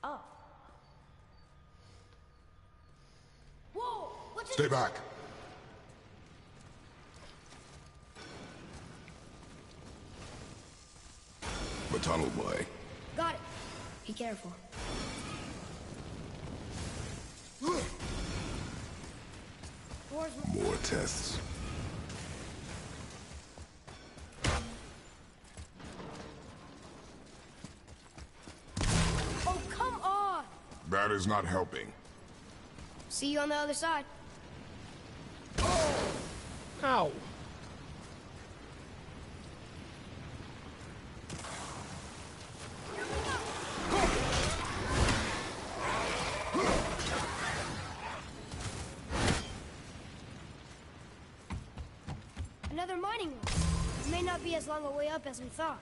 Oh. Whoa! What's Stay back. The tunnel boy. Got it. Be careful. More tests. Oh, come on! That is not helping. See you on the other side. Ow. Another mining room. It may not be as long a way up as we thought.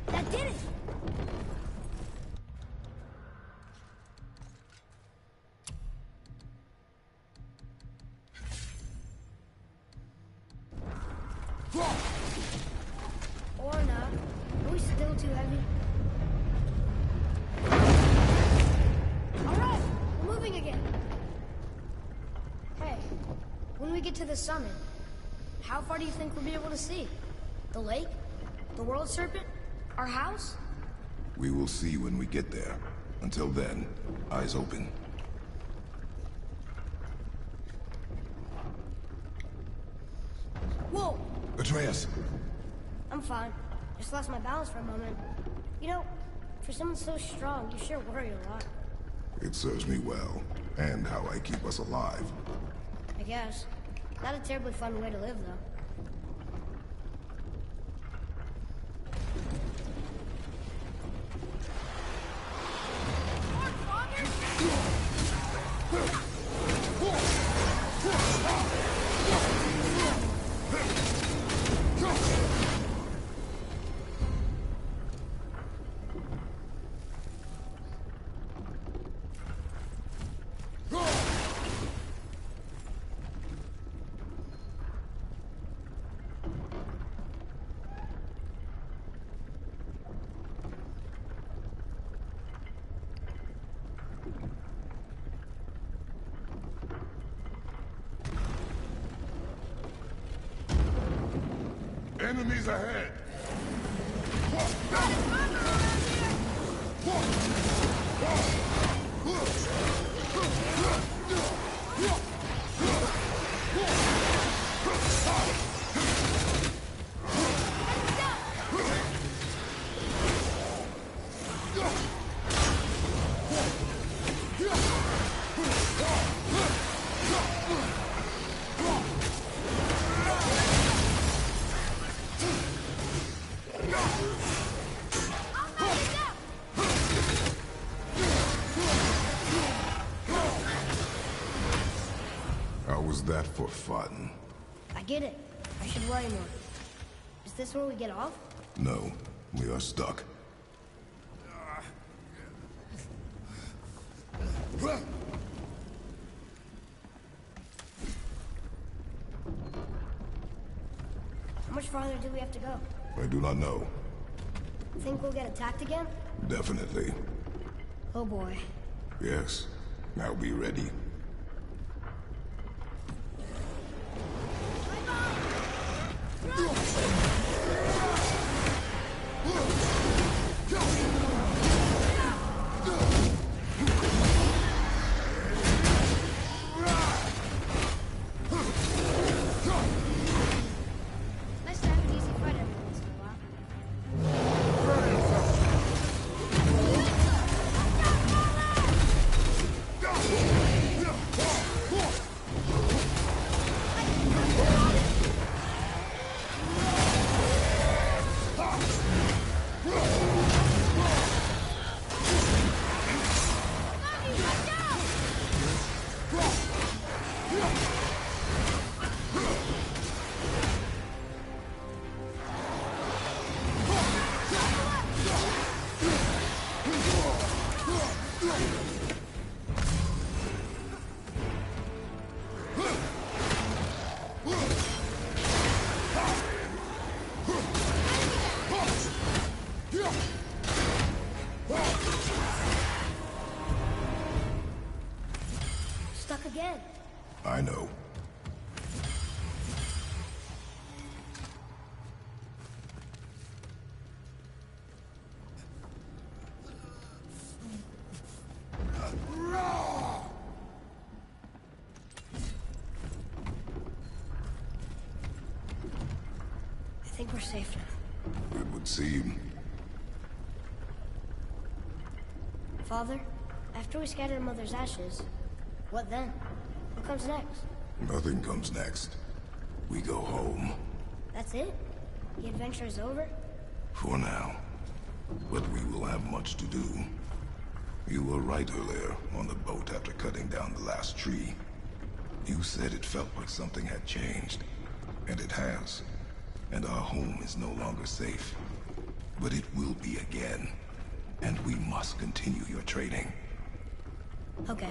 That did it! Or not. Are we still too heavy? Alright, we're moving again. Hey, when we get to the summit, how far do you think we'll be able to see? The lake? The world serpent? Our house? We will see when we get there. Until then, eyes open. Whoa! Atreus! I'm fine. Just lost my balance for a moment. You know, for someone so strong, you sure worry a lot. It serves me well, and how I keep us alive. I guess. Not a terribly fun way to live, though. Enemies ahead! How was that for fun? I get it. I should worry more. Is this where we get off? No, we are stuck. How much farther do we have to go? I do not know. Think we'll get attacked again? Definitely. Oh boy. Yes. Now be ready. Nice to have an easy fight every once in a while. think we're safe now. It would seem. Father, after we scatter Mother's ashes, what then? What comes next? Nothing comes next. We go home. That's it? The adventure is over? For now. But we will have much to do. You were right earlier on the boat after cutting down the last tree. You said it felt like something had changed. And it has. And our home is no longer safe. But it will be again. And we must continue your training. Okay.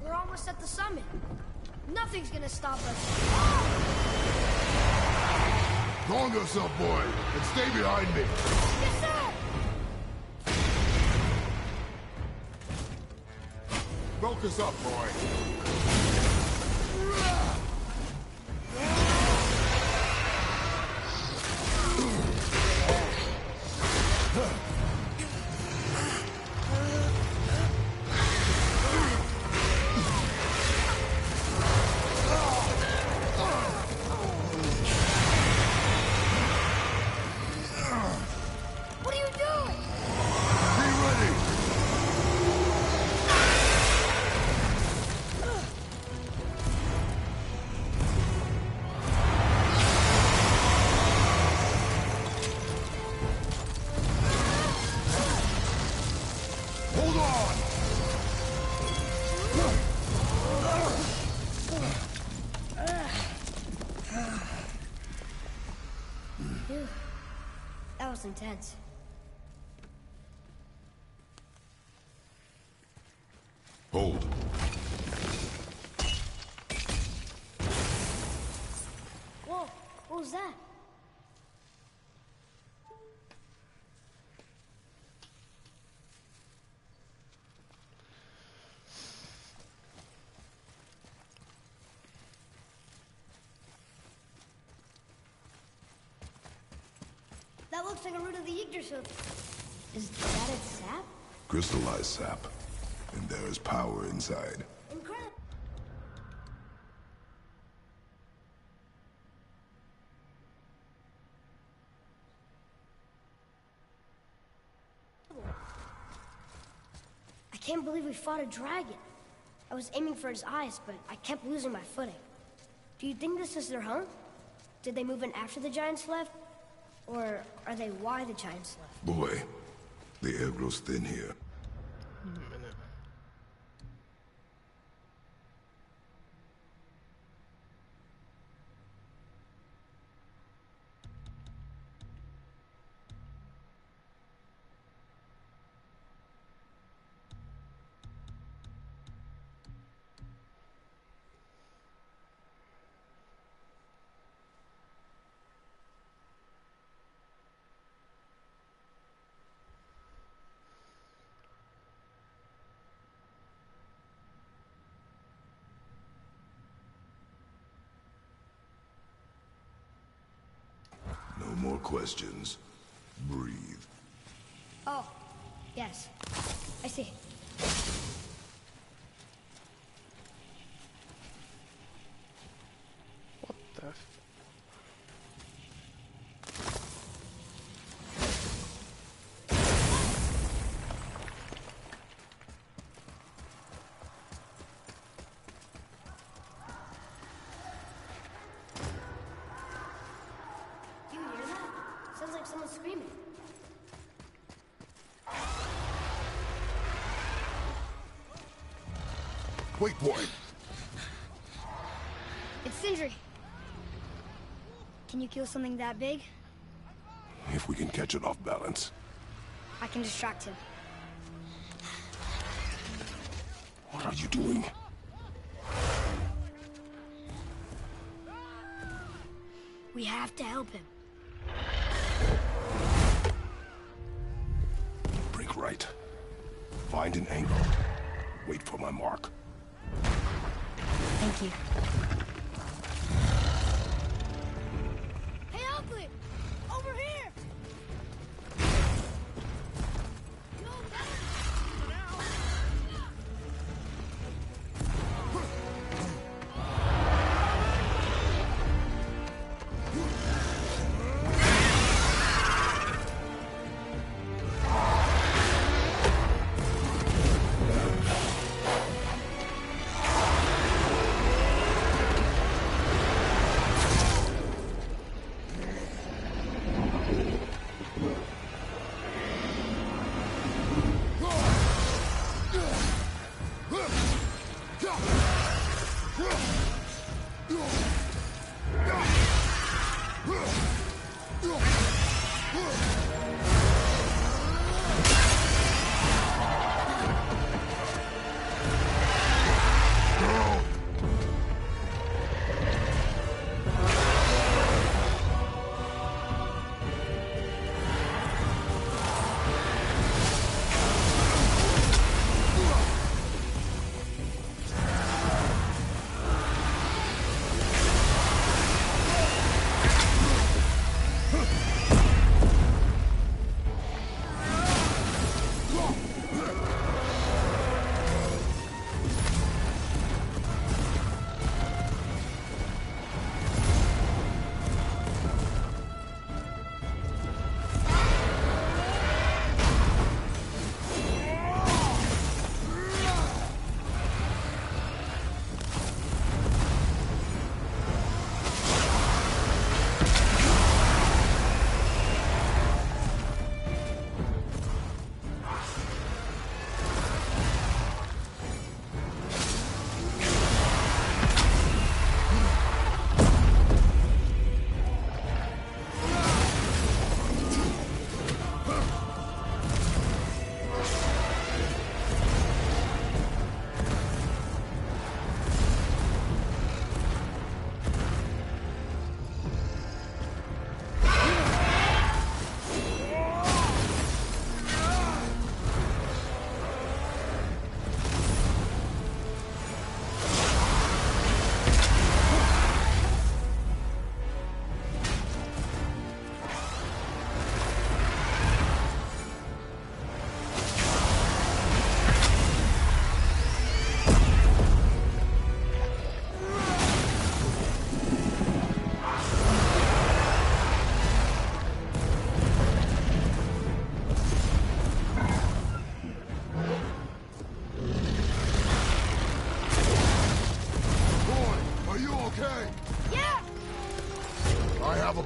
We're almost at the summit. Nothing's gonna stop us. Calm yourself, boy, and stay behind me. Yes, sir! Focus up, boy. What are you doing? Be ready. Hold on. Phew. That was intense. Hold. Whoa, what was that? That looks like a root of the Yggdrasil. Is that its sap? Crystallized sap. And there is power inside. Incredible. I can't believe we fought a dragon. I was aiming for his eyes, but I kept losing my footing. Do you think this is their home? Did they move in after the giants left? Or are they why the giants left? Boy, the air grows thin here. No more questions. Breathe. Oh, yes. I see. What the f... Do you hear that? Sounds like someone screaming. Wait, boy. It's Sindri. Can you kill something that big? If we can catch it off balance. I can distract him. What are you doing? We have to help him. Break right. Find an angle. Wait for my mark. Thank you. Hey, Ugly! Over here!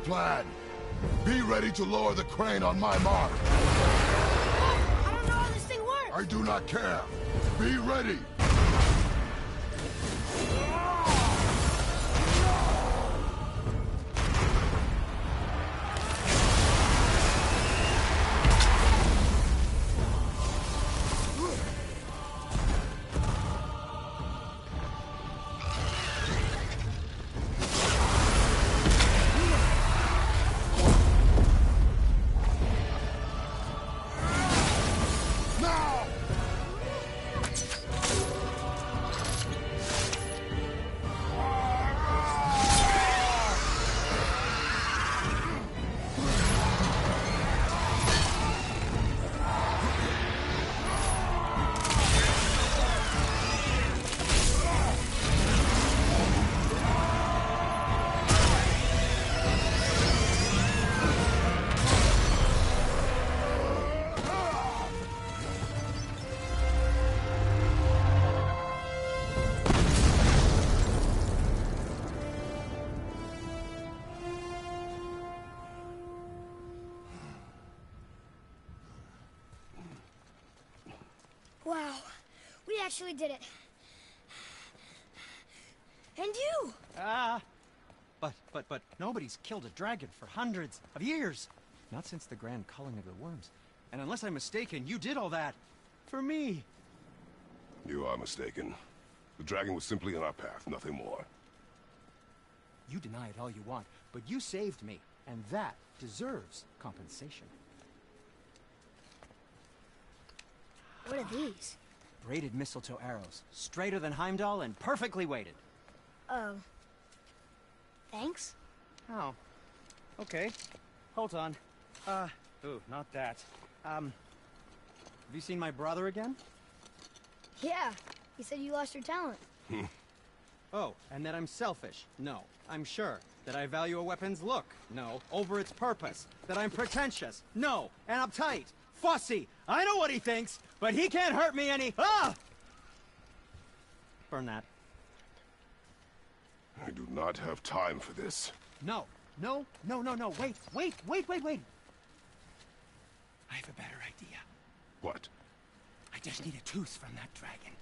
Plan. Be ready to lower the crane on my mark. I don't know how this thing works. I do not care. Be ready. Wow, we actually did it. And you! But nobody's killed a dragon for hundreds of years. Not since the grand culling of the worms. And unless I'm mistaken, you did all that for me. You are mistaken. The dragon was simply in our path, nothing more. You deny it all you want, but you saved me, and that deserves compensation. What are these? Braided mistletoe arrows, straighter than Heimdall and perfectly weighted. Oh. Thanks? Oh. Okay. Hold on. Ooh, not that. Have you seen my brother again? Yeah, he said you lost your talent. Oh, and that I'm selfish? No, I'm sure. That I value a weapon's look? No, over its purpose. That I'm pretentious? No, and uptight. Fussy. I know what he thinks, but he can't hurt me any. Ah! Burn that. I do not have time for this. No. Wait. I have a better idea. What? I just need a tooth from that dragon.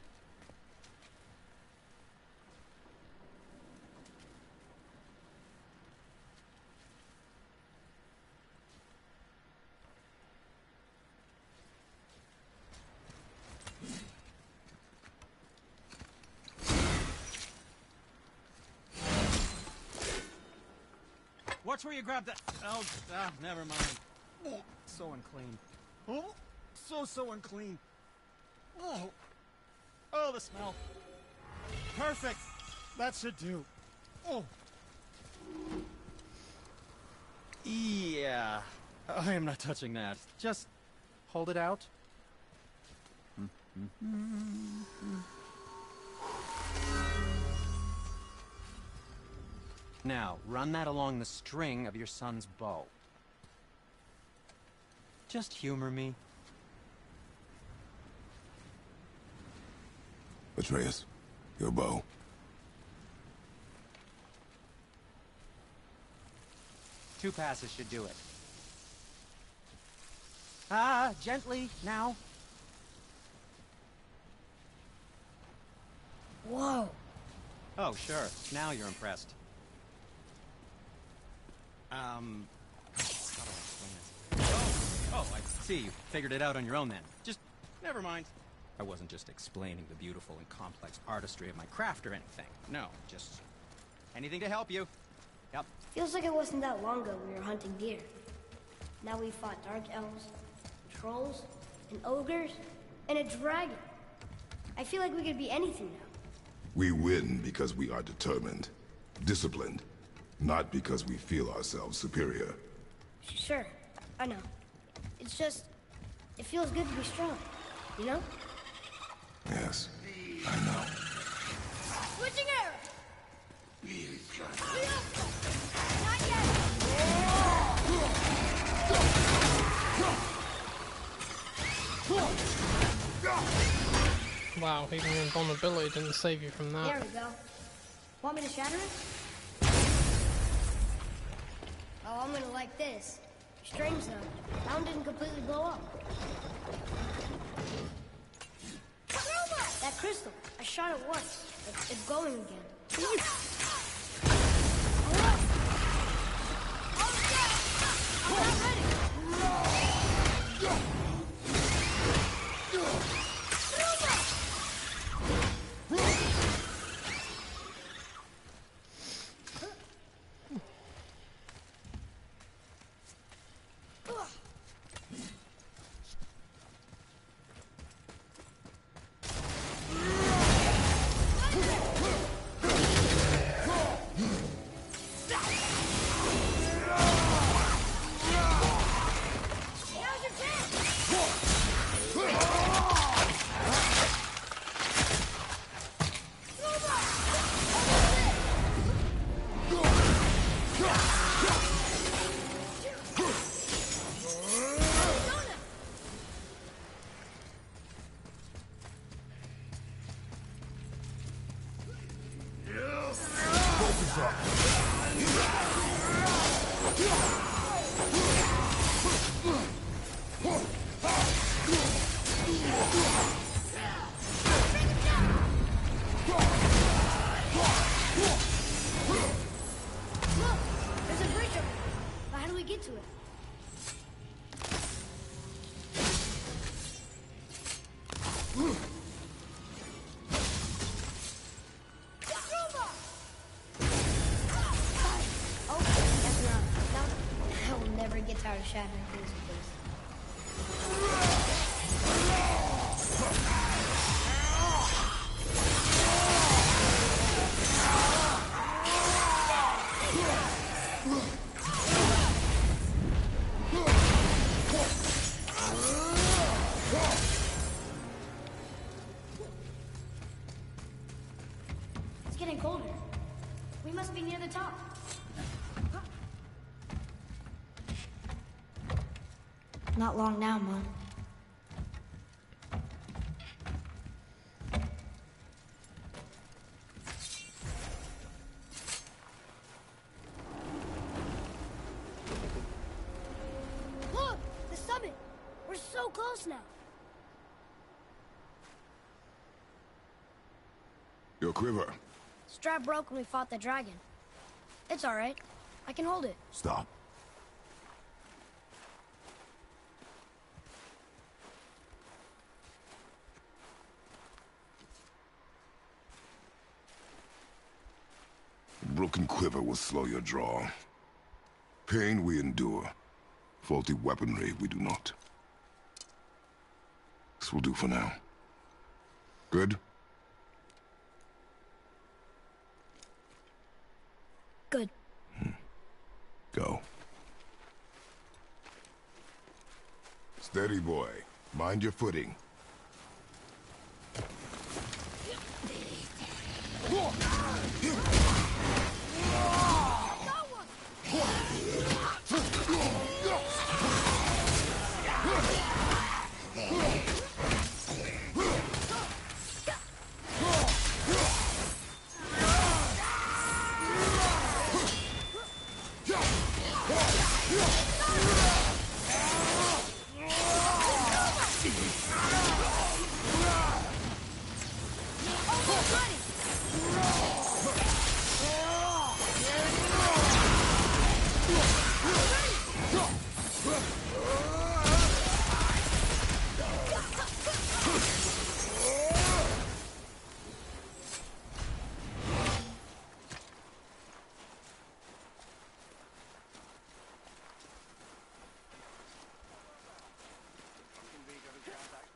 watch where you grab that. Oh, never mind. Oh, so unclean. Oh, so unclean. Oh, the smell. Perfect. That should do. Oh. Yeah. I am not touching that. Just hold it out. Now, run that along the string of your son's bow. Just humor me. Atreus, your bow. Two passes should do it. Gently, now. Whoa. Oh, sure. Now you're impressed. How do I explain this? Oh, I see. You figured it out on your own then. Just, never mind. I wasn't just explaining the beautiful and complex artistry of my craft or anything. No, just anything to help you. Yep. Feels like it wasn't that long ago we were hunting deer. Now we fought dark elves, trolls, and ogres, and a dragon. I feel like we could be anything now. We win because we are determined, disciplined, not because we feel ourselves superior. Sure, I know. It's just, it feels good to be strong, you know? Yes, I know. Switching arrow! Not yet! Wow, even your invulnerability didn't save you from that. There we go. Want me to shatter it? Oh, I'm gonna like this. Strange though, that one didn't completely blow up. That crystal, I shot it once. It's going again. I'm not ready. Tired of shattering things with this. It's getting colder. We must be near the top. Not long now, Mom. Look! The summit! We're so close now! Your quiver. Strap broke when we fought the dragon. It's alright. I can hold it. Stop. A broken quiver will slow your draw. Pain we endure. Faulty weaponry we do not. This will do for now. Good? Good. Go. Steady, boy. Mind your footing.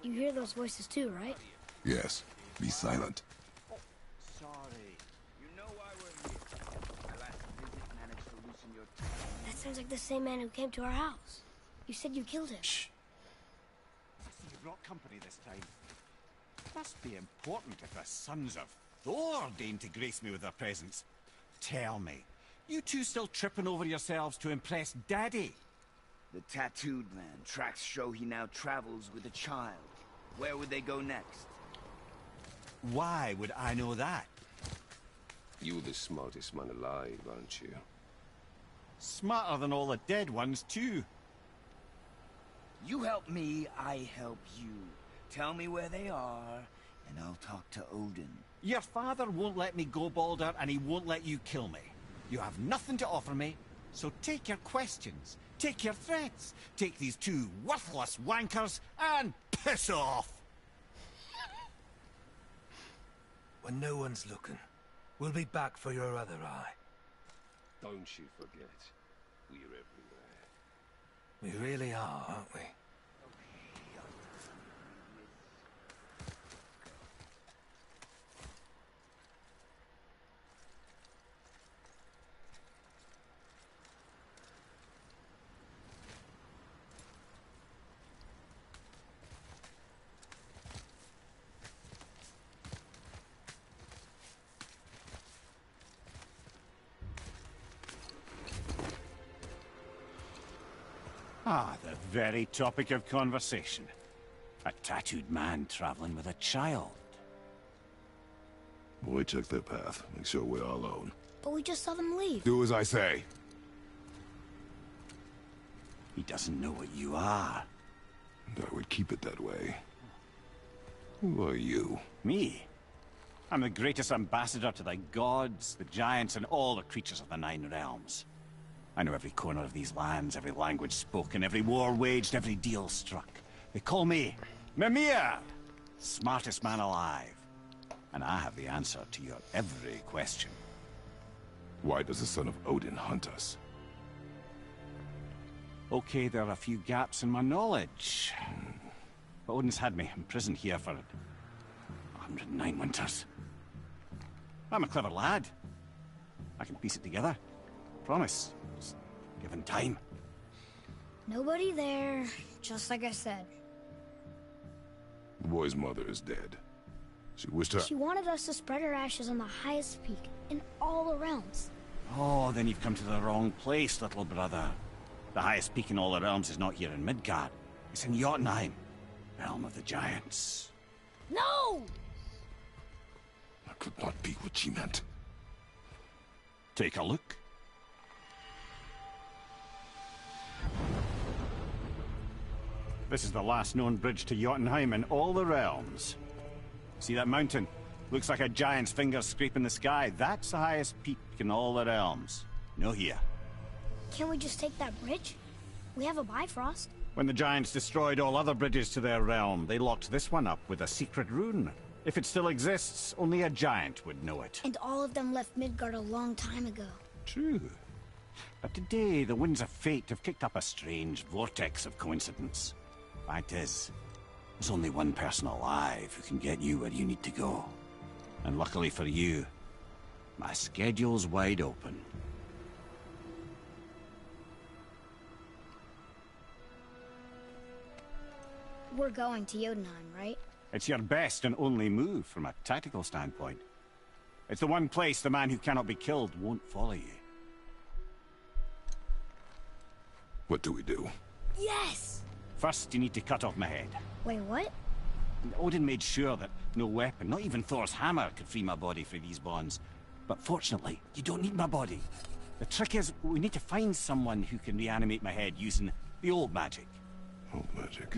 You hear those voices too, right? Yes. Be silent. Sorry. You know why we're here. My last visit managed to loosen your tongue. That sounds like the same man who came to our house. You said you killed him. Shh. You brought company this time. Must be important if the sons of Thor deign to grace me with their presence. Tell me, you two still tripping over yourselves to impress Daddy? The tattooed man tracks show he now travels with a child. Where would they go next? Why would I know that? You're the smartest man alive, aren't you? Smarter than all the dead ones, too. You help me, I help you. Tell me where they are, and I'll talk to Odin. Your father won't let me go, Balder, and he won't let you kill me. You have nothing to offer me, so take your questions, take your threats, take these two worthless wankers, and piss off! When no one's looking, we'll be back for your other eye. Don't you forget, we're everywhere. We really are, aren't we? Ah, the very topic of conversation. A tattooed man traveling with a child. Boy, check their path. Make sure we're all alone. But we just saw them leave. Do as I say. He doesn't know what you are. And I would keep it that way. Who are you? Me? I'm the greatest ambassador to the gods, the giants, and all the creatures of the Nine Realms. I know every corner of these lands, every language spoken, every war waged, every deal struck. They call me Mimir, smartest man alive. And I have the answer to your every question. Why does the son of Odin hunt us? Okay, there are a few gaps in my knowledge. But Odin's had me imprisoned here for 109 winters. I'm a clever lad. I can piece it together. Promise. Just given time. Nobody there, just like I said. The boy's mother is dead. She wished her... She wanted us to spread her ashes on the highest peak in all the realms. Oh, then you've come to the wrong place, little brother. The highest peak in all the realms is not here in Midgard. It's in Jotunheim, realm of the giants. No! That could not be what she meant. Take a look. This is the last known bridge to Jotunheim in all the realms. See that mountain? Looks like a giant's finger scraping the sky. That's the highest peak in all the realms. No here. Can't we just take that bridge? We have a Bifrost. When the giants destroyed all other bridges to their realm, they locked this one up with a secret rune. If it still exists, only a giant would know it. And all of them left Midgard a long time ago. True. But today, the winds of fate have kicked up a strange vortex of coincidence. Fact is, there's only one person alive who can get you where you need to go. And luckily for you, my schedule's wide open. We're going to Jotunheim, right? It's your best and only move from a tactical standpoint. It's the one place the man who cannot be killed won't follow you. What do we do? Yes! First, you need to cut off my head. Wait, what? Odin made sure that no weapon, not even Thor's hammer, could free my body from these bonds. But fortunately, you don't need my body. The trick is, we need to find someone who can reanimate my head using the old magic. Old magic?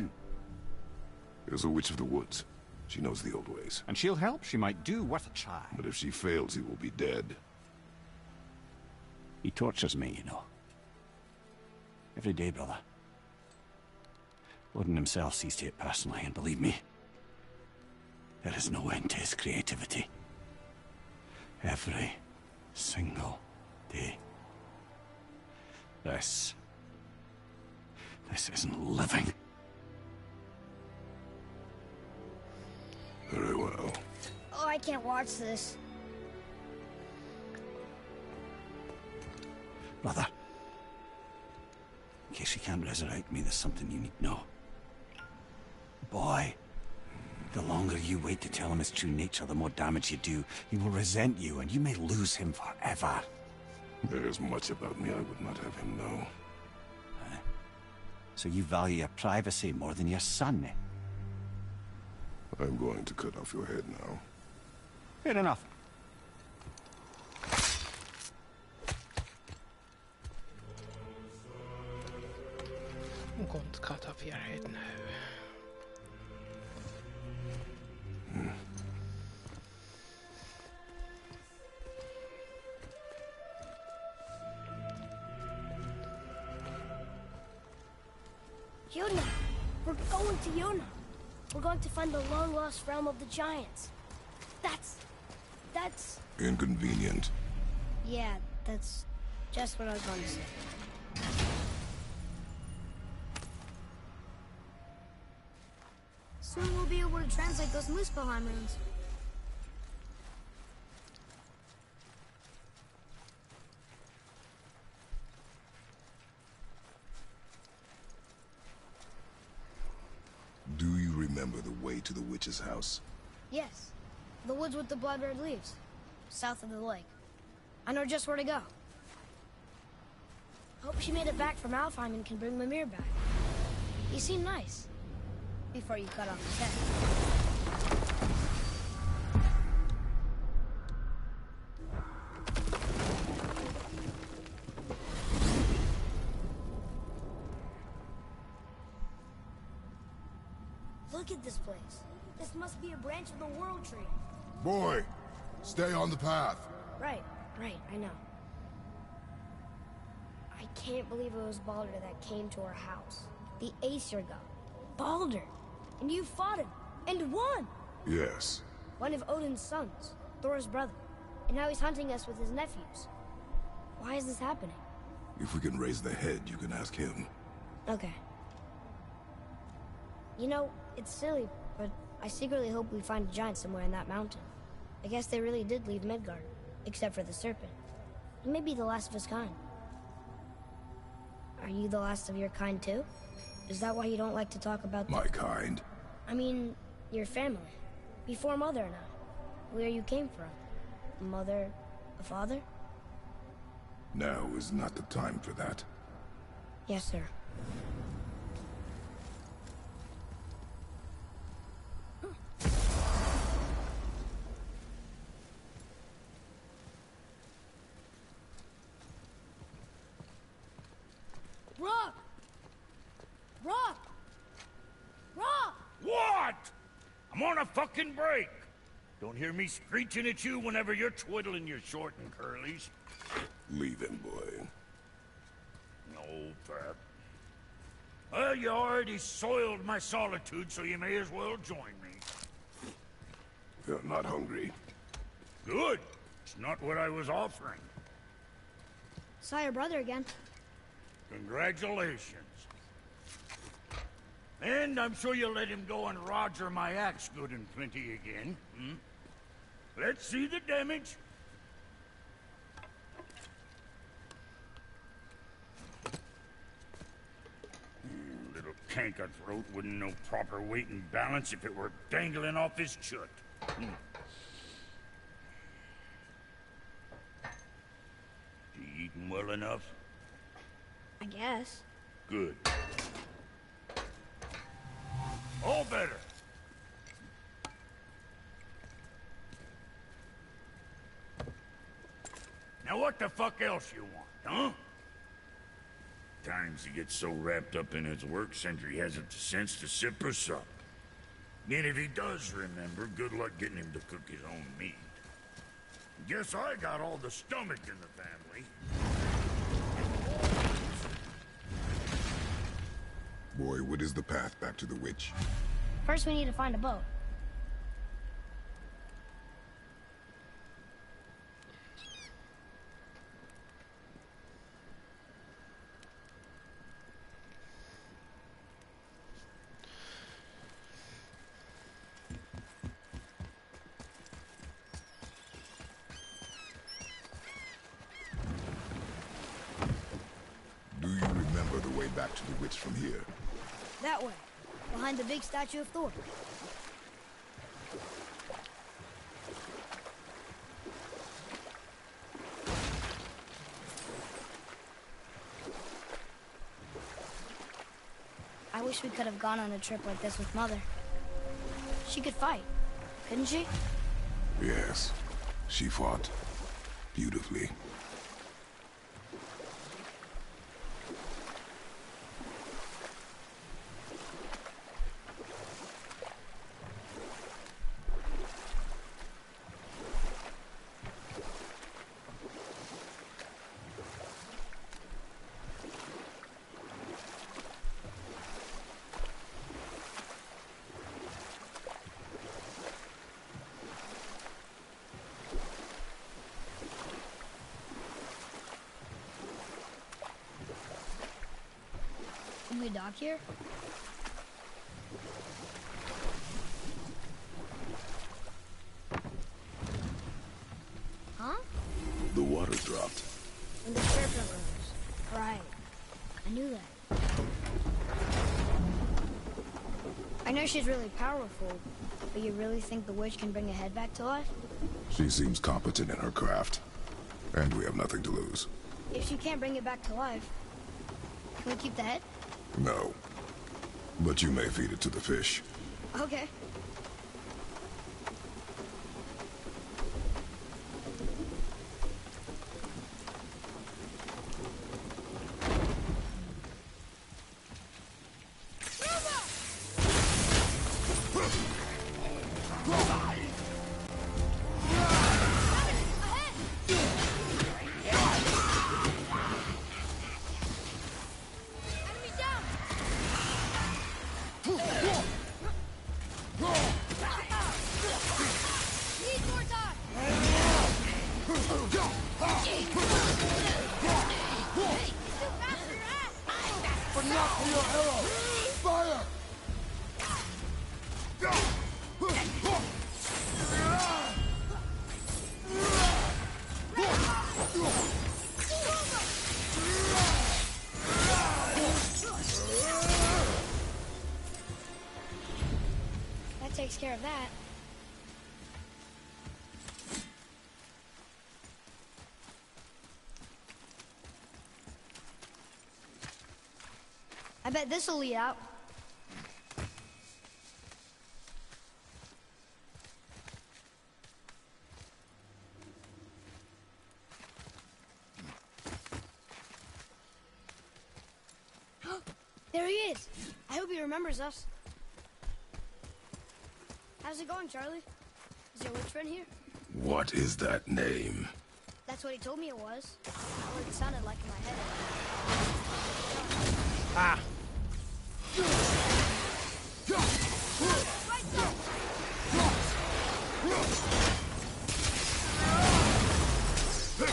There's a witch of the woods. She knows the old ways. And she'll help. She might do worth a try. But if she fails, he will be dead. He tortures me, you know. Every day, brother. Odin himself sees to it personally, and believe me, there is no end to his creativity. Every single day. This isn't living. Very well. Oh, I can't watch this. Brother, in case you can't resurrect me, there's something you need to know. Boy, the longer you wait to tell him his true nature, the more damage you do. He will resent you, and you may lose him forever. There is much about me I would not have him know. So you value your privacy more than your son, eh? I'm going to cut off your head now. Fair enough. I'm going to cut off your head now. Yuna! We're going to Yuna! We're going to find the long-lost realm of the giants. That's... Inconvenient. Yeah, that's just what I was going to say. Soon we'll be able to translate those Muspelheim runes. Do you remember the way to the witch's house? Yes. The woods with the blood-red leaves. South of the lake. I know just where to go. Hope she made it back from Alfheim and can bring Mimir back. He seemed nice. Before you cut off his head. Look at this place. This must be a branch of the World Tree. Boy, stay on the path. Right, I know. I can't believe it was Baldur that came to our house. The Aesir god. Baldur! And you fought him, and won! Yes. One of Odin's sons, Thor's brother. And now he's hunting us with his nephews. Why is this happening? If we can raise the head, you can ask him. Okay. You know, it's silly, but I secretly hope we find a giant somewhere in that mountain. I guess they really did leave Midgard, except for the serpent. He may be the last of his kind. Are you the last of your kind too? Is that why you don't like to talk about My kind? I mean, your family. Before Mother and I. Where you came from. A mother, a father? Now is not the time for that. Yes, sir. Rock! Rock! Rock! What? I'm on a fucking break. Don't hear me screeching at you whenever you're twiddling your short and curlies. Leave him, boy. No, Pep. Well, you already soiled my solitude, so you may as well join me. You're not hungry. Good. It's not what I was offering. Saw your brother again. Congratulations. And I'm sure you'll let him go and roger my axe good and plenty again. Hmm? Let's see the damage. Little canker-throat wouldn't know proper weight and balance if it were dangling off his chut. You eating well enough? I guess. Good. All better. Now what the fuck else you want, huh? Times he gets so wrapped up in his work, Sindri hasn't the sense to sip or sup. And if he does remember, good luck getting him to cook his own meat. Guess I got all the stomach in the family. Boy, what is the path back to the witch? First, we need to find a boat. Do you remember the way back to the witch from here? That way, behind the big statue of Thor. I wish we could have gone on a trip like this with Mother. She could fight, couldn't she? Yes, she fought beautifully. Can we dock here? Huh? The water dropped. When the Scarecrow rose. Right. I knew that. I know she's really powerful, but you really think the witch can bring a head back to life? She seems competent in her craft. And we have nothing to lose. If she can't bring it back to life, can we keep the head? No. But you may feed it to the fish. Okay. That takes care of that. I bet this'll lead out. There he is. I hope he remembers us. How's it going, Charlie? Is your witch friend here? What is that name? That's what he told me it was. Not what it sounded like in my head. Ah! Right,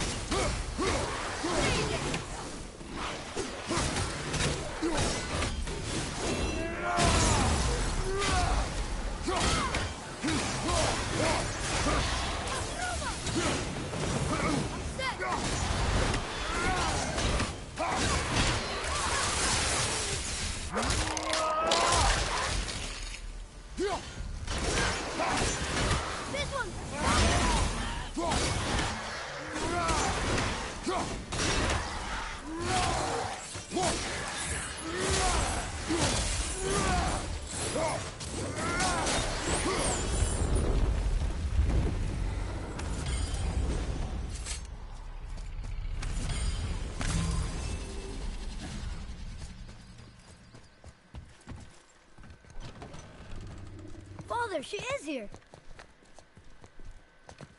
Mother, she is here.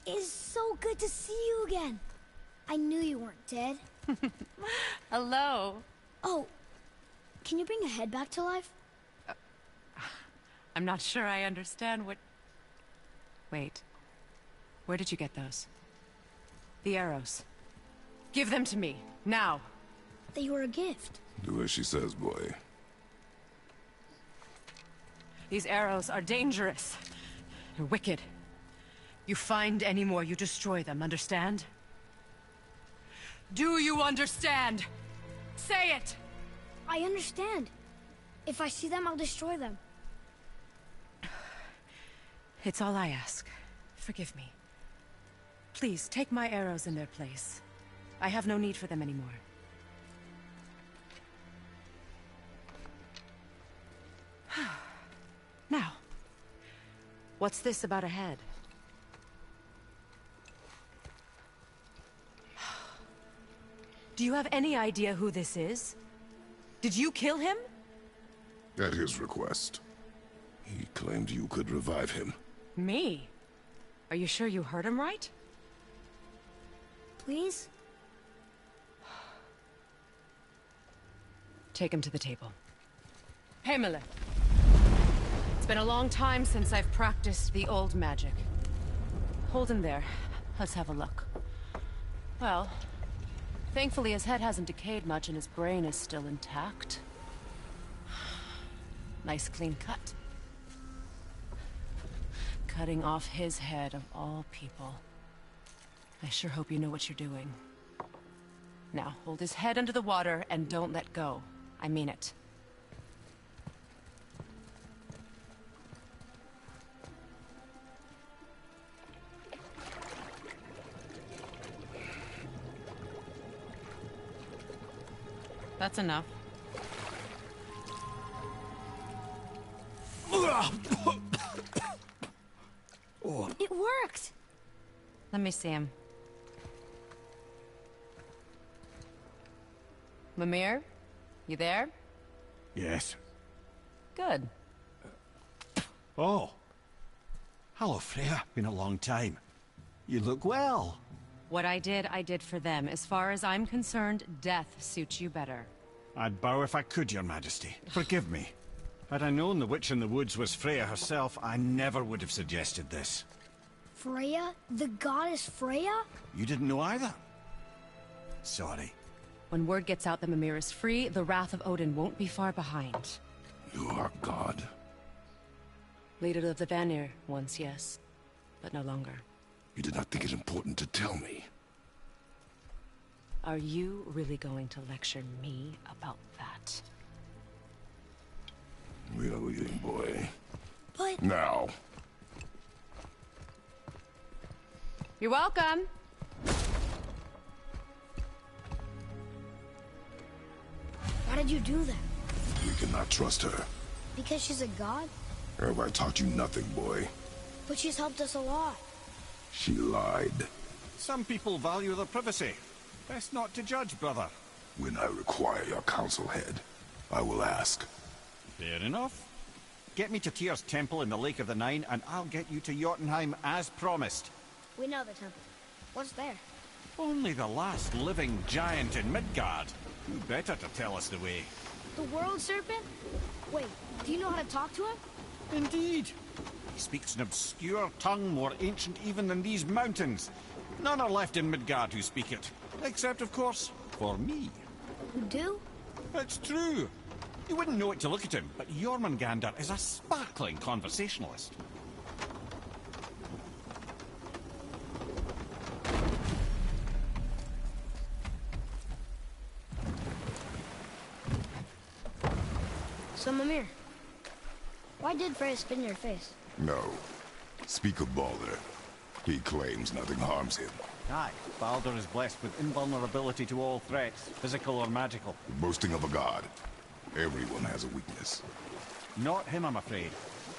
It's so good to see you again. I knew you weren't dead. Hello. Oh, can you bring a head back to life? I'm not sure I understand what... Wait. Where did you get those? The arrows. Give them to me, now. They were a gift. Do as she says, boy. These arrows are dangerous. They're wicked. You find any more, you destroy them, understand? Do you understand? Say it! I understand. If I see them, I'll destroy them. It's all I ask. Forgive me. Please, take my arrows in their place. I have no need for them anymore. Now, what's this about a head? Do you have any idea who this is? Did you kill him? At his request. He claimed you could revive him. Me? Are you sure you heard him right? Please? Take him to the table. Pamela. It's been a long time since I've practiced the old magic. Hold him there. Let's have a look. Well, thankfully his head hasn't decayed much and his brain is still intact. Nice clean cut. Cutting off his head of all people. I sure hope you know what you're doing. Now, hold his head under the water and don't let go. I mean it. That's enough. It worked! Let me see him. Mimir? You there? Yes. Good. Oh. Hello, Freya. Been a long time. You look well. What I did for them. As far as I'm concerned, death suits you better. I'd bow if I could, Your Majesty. Forgive me. Had I known the witch in the woods was Freya herself, I never would have suggested this. Freya? The goddess Freya? You didn't know either? Sorry. When word gets out that Mimir is free, the wrath of Odin won't be far behind. You are God. Leader of the Vanir, once, yes. But no longer. You did not think it important to tell me. Are you really going to lecture me about that? We are leaving, boy. But... Now. You're welcome. Why did you do that? We cannot trust her. Because she's a god? Have I taught you nothing, boy? But she's helped us a lot. She lied. Some people value their privacy. Best not to judge, brother. When I require your council head, I will ask. Fair enough. Get me to Tyr's temple in the Lake of the Nine, and I'll get you to Jotunheim as promised. We know the temple. What's there? Only the last living giant in Midgard. Who better to tell us the way? The world serpent? Wait, do you know how to talk to him? Indeed. He speaks an obscure tongue more ancient even than these mountains. None are left in Midgard who speak it. Except, of course, for me. You do? It's true. You wouldn't know it to look at him, but Jormungandr is a sparkling conversationalist. So, Mimir, why did Freya spit in your face? No. Speak of Baldur. He claims nothing harms him. Aye, Baldur is blessed with invulnerability to all threats, physical or magical. Boasting of a god. Everyone has a weakness. Not him, I'm afraid.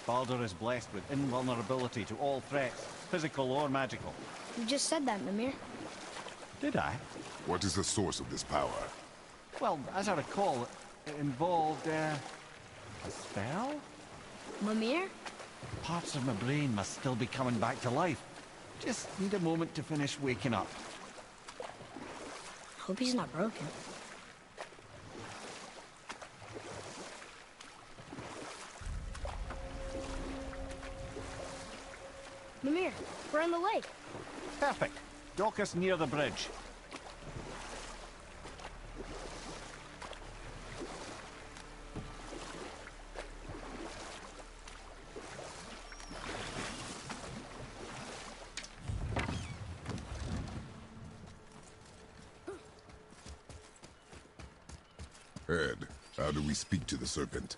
Baldur is blessed with invulnerability to all threats, physical or magical. You just said that, Mimir. Did I? What is the source of this power? Well, as I recall, it involved, a spell? Mimir? Parts of my brain must still be coming back to life. Just need a moment to finish waking up. Hope he's not broken. Mimir, we're in the lake. Perfect. Dock us near the bridge. Ed, how do we speak to the serpent?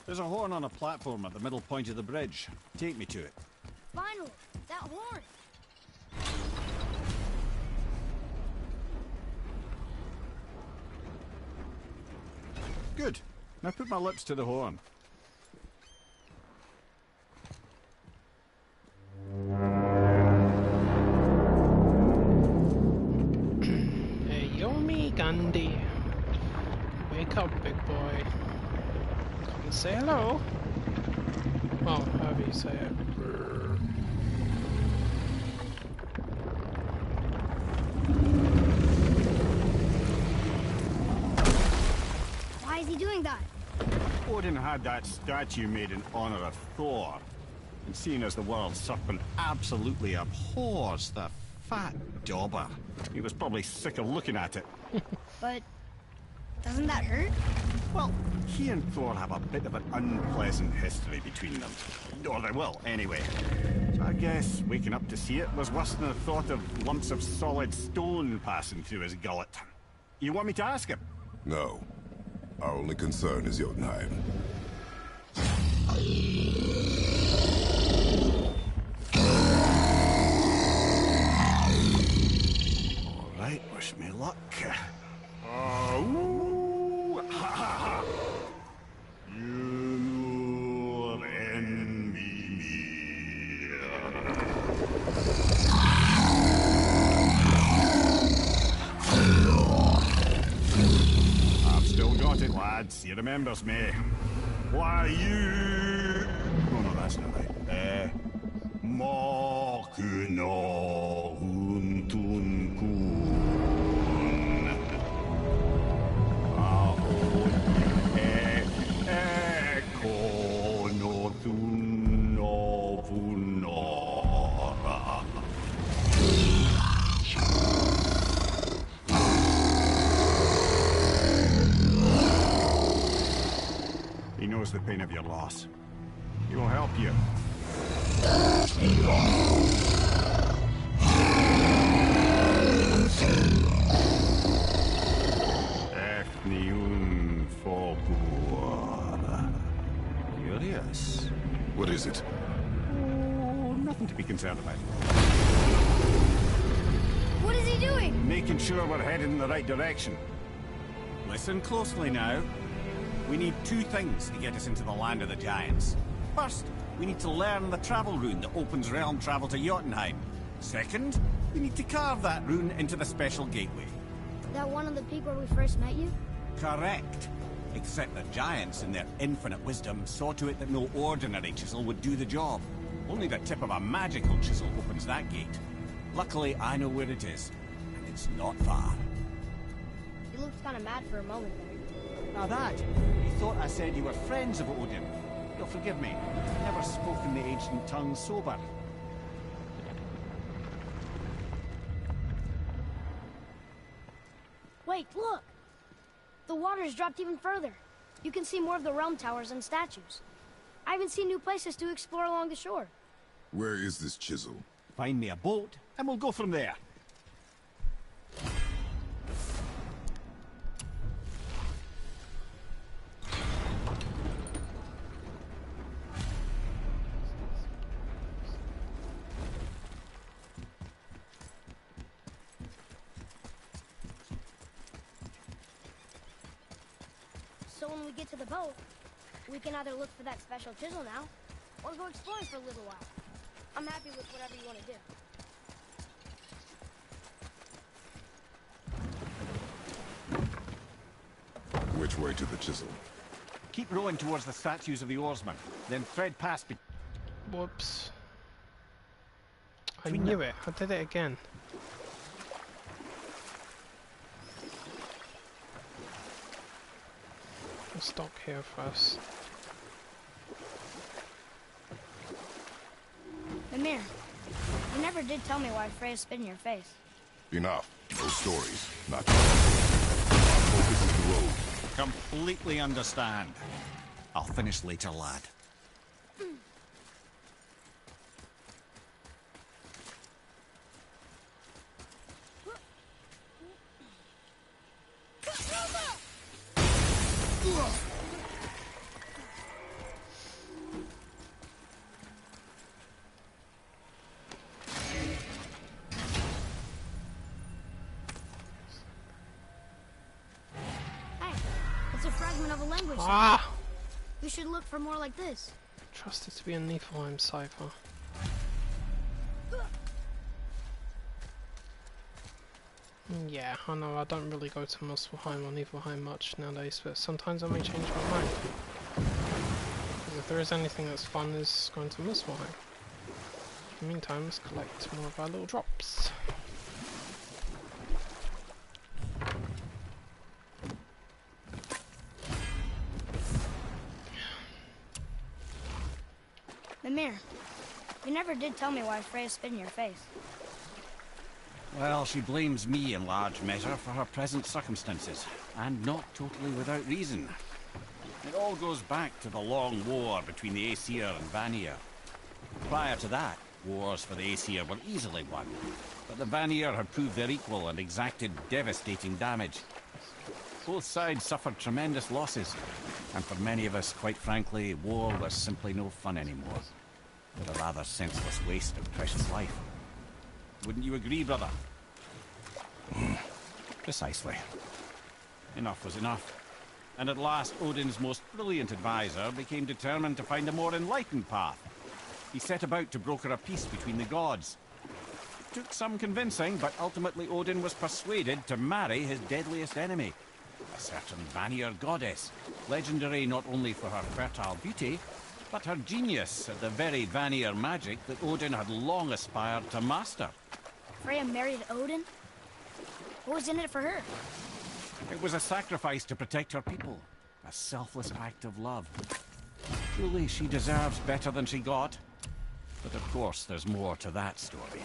There's a horn on a platform at the middle point of the bridge. Take me to it. Finally, that horn. Good. Now put my lips to the horn. Hey, Yomi Gandhi. Wake up, big boy. Come and say hello. Well, however you say it. Why is he doing that? Odin had that statue made in honor of Thor. And seeing as the world serpent absolutely abhors the fat dauber, he was probably sick of looking at it. But doesn't that hurt? Well, he and Thor have a bit of an unpleasant history between them. Or they will, anyway. So I guess waking up to see it was worse than the thought of lumps of solid stone passing through his gullet. You want me to ask him? No. Our only concern is Jotunheim. All right, wish me luck. Ooh, ha, ha, ha. You envy me. I've still got it, lads. He remembers me. Why, you... Oh, no, that's not right. Mokuno Huntun Kun. Eko no Tuno Funora. He knows the pain of your loss. He will help you. Efniun Fogur. Curious. What is it? Oh, nothing to be concerned about. What is he doing? Making sure we're headed in the right direction. Listen closely now. We need two things to get us into the land of the giants. First, we need to learn the travel rune that opens realm travel to Jotunheim. Second, we need to carve that rune into the special gateway. That one on the peak where we first met you? Correct. Except the giants, in their infinite wisdom, saw to it that no ordinary chisel would do the job. Only the tip of a magical chisel opens that gate. Luckily, I know where it is, and it's not far. You looked kind of mad for a moment there. Now that, you thought I said you were friends of Odin. You'll forgive me. I've never spoken the ancient tongue sober. Wait, look! The water's dropped even further. You can see more of the realm towers and statues. I even see new places to explore along the shore. Where is this chisel? Find me a boat, and we'll go from there. So when we get to the boat, we can either look for that special chisel now, or go exploring for a little while. I'm happy with whatever you want to do. Which way to the chisel? Keep rowing towards the statues of the oarsmen, then thread past Whoops. I knew it. I did it again. I'll stop here first. Mimir, you never did tell me why Freya spit in your face. Enough. Those stories. Not our focus is the road. Completely understand. I'll finish later, lad. It's a fragment of a language. Ah! We should look for more like this. Trusted to be a Niflheim cipher. Yeah, I know I don't really go to Muspelheim or Niflheim much nowadays, but sometimes I may change my mind. Because if there is anything that's fun, is going to Muspelheim. In the meantime, let's collect more of our little drops. Mimir, you never did tell me why Freya spit in your face. Well, she blames me in large measure for her present circumstances, and not totally without reason. It all goes back to the long war between the Aesir and Vanir. Prior to that, wars for the Aesir were easily won, but the Vanir had proved their equal and exacted devastating damage. Both sides suffered tremendous losses, and for many of us, quite frankly, war was simply no fun anymore, but a rather senseless waste of precious life. Wouldn't you agree, brother? Precisely. Enough was enough. And at last, Odin's most brilliant advisor became determined to find a more enlightened path. He set about to broker a peace between the gods. It took some convincing, but ultimately Odin was persuaded to marry his deadliest enemy, a certain Vanir goddess, legendary not only for her fertile beauty, but her genius at the very Vanir magic that Odin had long aspired to master. Freya married Odin? What was in it for her? It was a sacrifice to protect her people, a selfless act of love. Truly, she deserves better than she got. But of course, there's more to that story.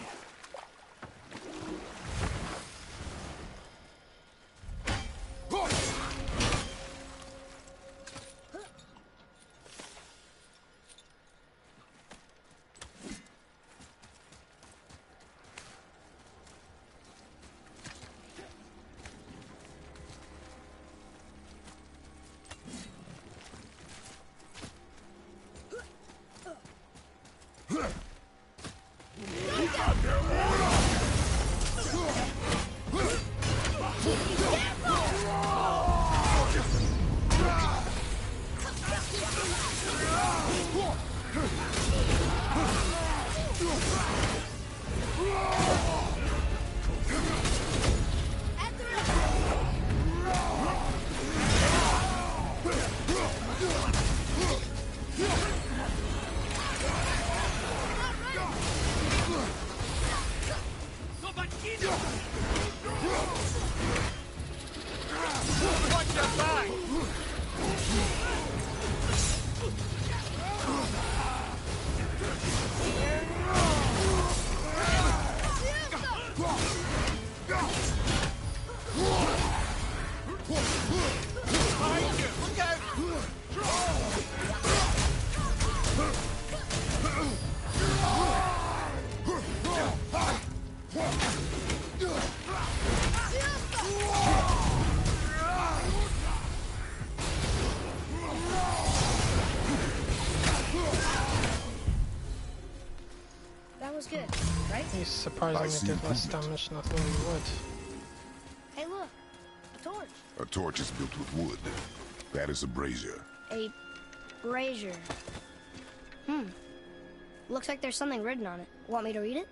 Good, right? He's surprisingly did less damage than I thought he would. Hey, look, a torch. A torch is built with wood. That is a brazier. A brazier. Looks like there's something written on it. Want me to read it?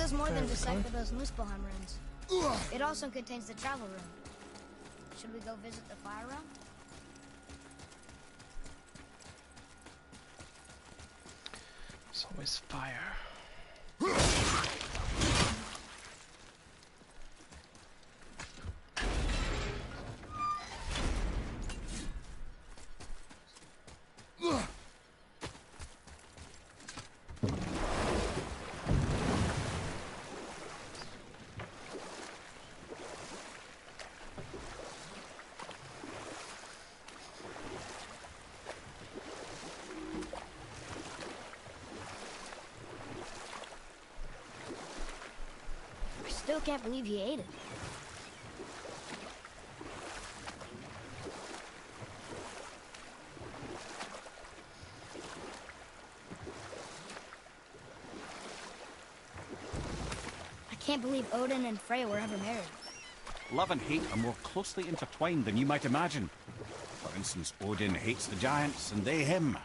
does more than There we decipher go. those Muspelheim runes. It also contains the travel room. Should we go visit the fire room? There's always fire. I still can't believe he ate it. I can't believe Odin and Freya were ever married. Love and hate are more closely intertwined than you might imagine. For instance, Odin hates the giants and they him.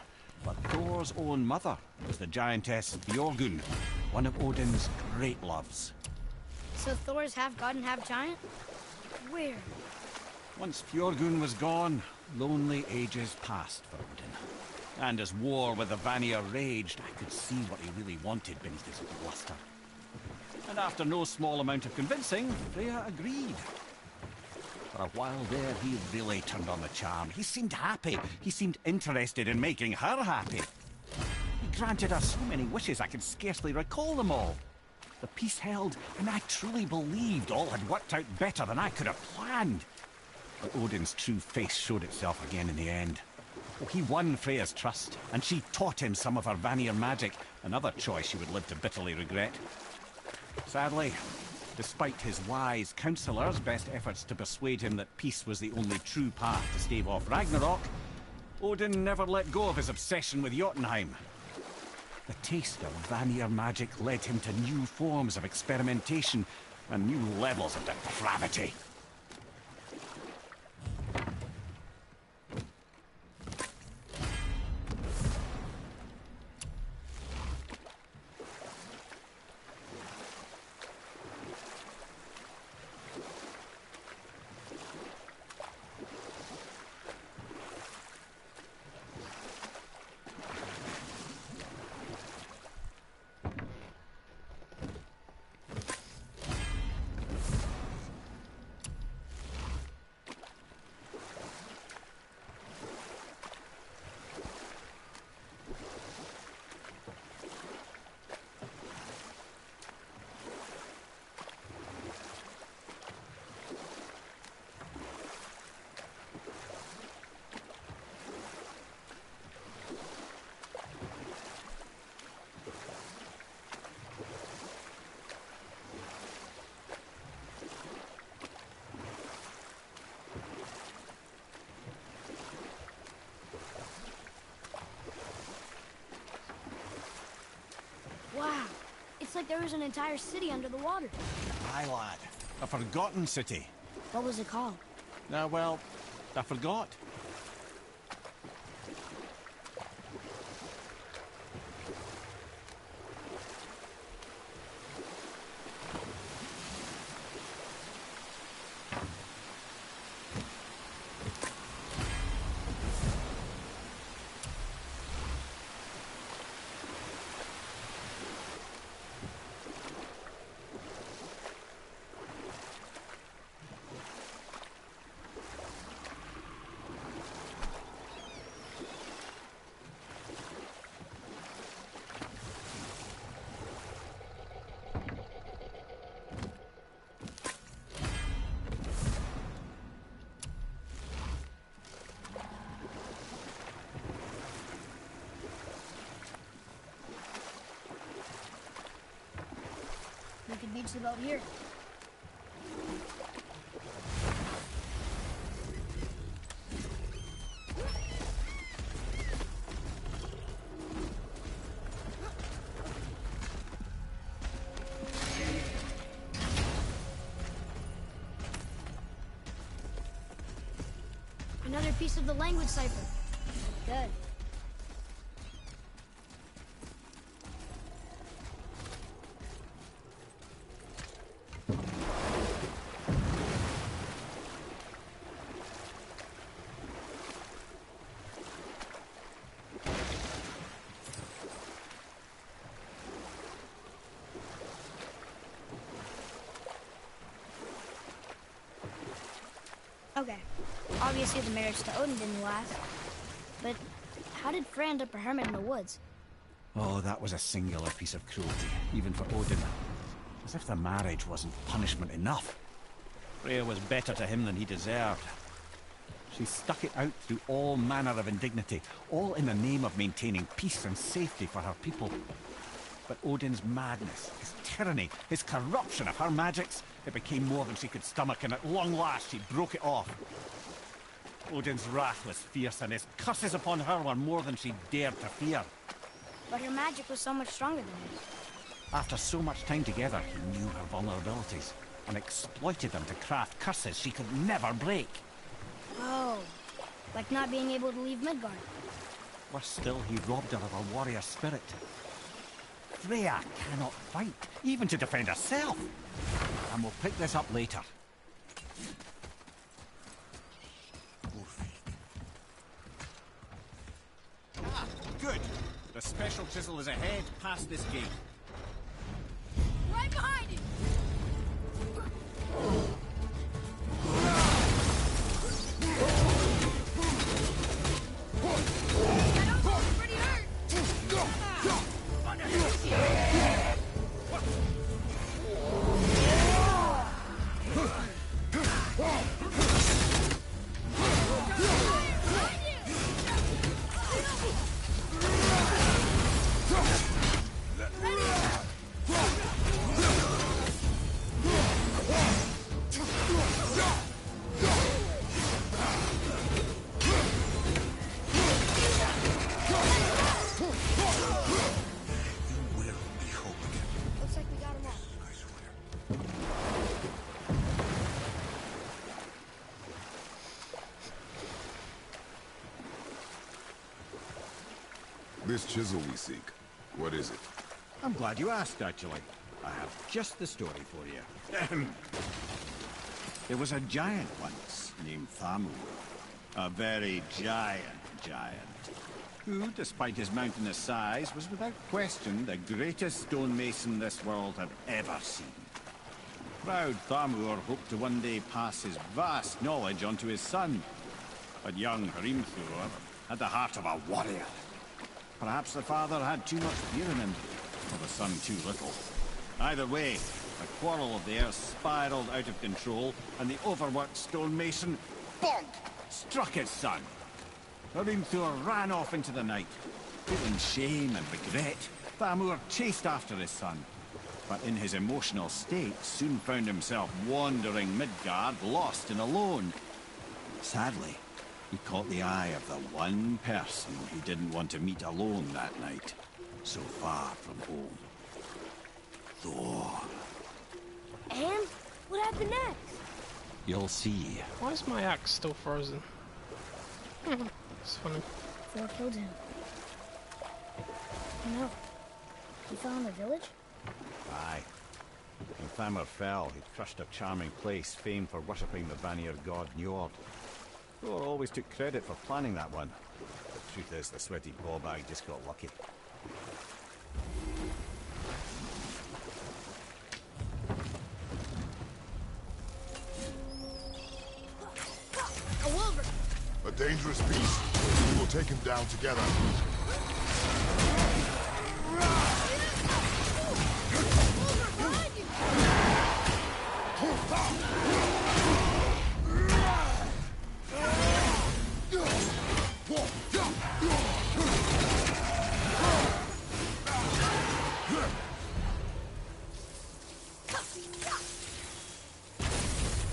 But Thor's own mother was the giantess Björgun, one of Odin's great loves. So Thor's half god and half giant? Weird. Once Björgun was gone, lonely ages passed for Odin. And as war with the Vanir raged, I could see what he really wanted beneath his bluster. And after no small amount of convincing, Freya agreed. For a while there, he really turned on the charm. He seemed happy. He seemed interested in making her happy. He granted her so many wishes I could scarcely recall them all. The peace held, and I truly believed all had worked out better than I could have planned. But Odin's true face showed itself again in the end. Oh, he won Freya's trust, and she taught him some of her Vanir magic, another choice she would live to bitterly regret. Sadly, despite his wise counsellors' best efforts to persuade him that peace was the only true path to stave off Ragnarok, Odin never let go of his obsession with Jotunheim. The taste of Vanir magic led him to new forms of experimentation and new levels of depravity. Wow. It's like there was an entire city under the water. Aye, lad. A forgotten city. What was it called? Well, I forgot. We could beach the boat here. Another piece of the language cipher. Good. Okay, obviously the marriage to Odin didn't last. But how did Frey end up a hermit in the woods? Oh, that was a singular piece of cruelty, even for Odin. As if the marriage wasn't punishment enough. Freya was better to him than he deserved. She stuck it out through all manner of indignity, all in the name of maintaining peace and safety for her people. But Odin's madness, his tyranny, his corruption of her magics, it became more than she could stomach, and at long last she broke it off. Odin's wrath was fierce, and his curses upon her were more than she dared to fear. But her magic was so much stronger than his. After so much time together, he knew her vulnerabilities, and exploited them to craft curses she could never break. Oh, like not being able to leave Midgard. Worse still, he robbed her of her warrior spirit. Freya cannot fight, even to defend herself. And we'll pick this up later. Ah, good. The special chisel is ahead, past this gate. Right behind you! This chisel we seek, what is it? I'm glad you asked, actually. I have just the story for you. There was a giant once, named Thamur. A very giant, who, despite his mountainous size, was without question the greatest stonemason this world had ever seen. Proud Thamur hoped to one day pass his vast knowledge on to his son. But young Hrimthur had the heart of a warrior. Perhaps the father had too much fear in him, or the son too little. Either way, the quarrel of theirs spiraled out of control, and the overworked stonemason, bonk, struck his son. Hrimthur ran off into the night. Feeling shame and regret, Thamur chased after his son. But in his emotional state, soon found himself wandering Midgard, lost and alone. Sadly, he caught the eye of the one person he didn't want to meet alone that night, so far from home. Thor. And what happened next? You'll see. Why is my axe still frozen? It's funny. Thor killed him. No. He fell in the village? Aye. When Thamur fell, he crushed a charming place famed for worshipping the Vanir god Njord. Thor always took credit for planning that one. The truth is, the sweaty ballbag just got lucky. A wolverine! A dangerous beast. We will take him down together.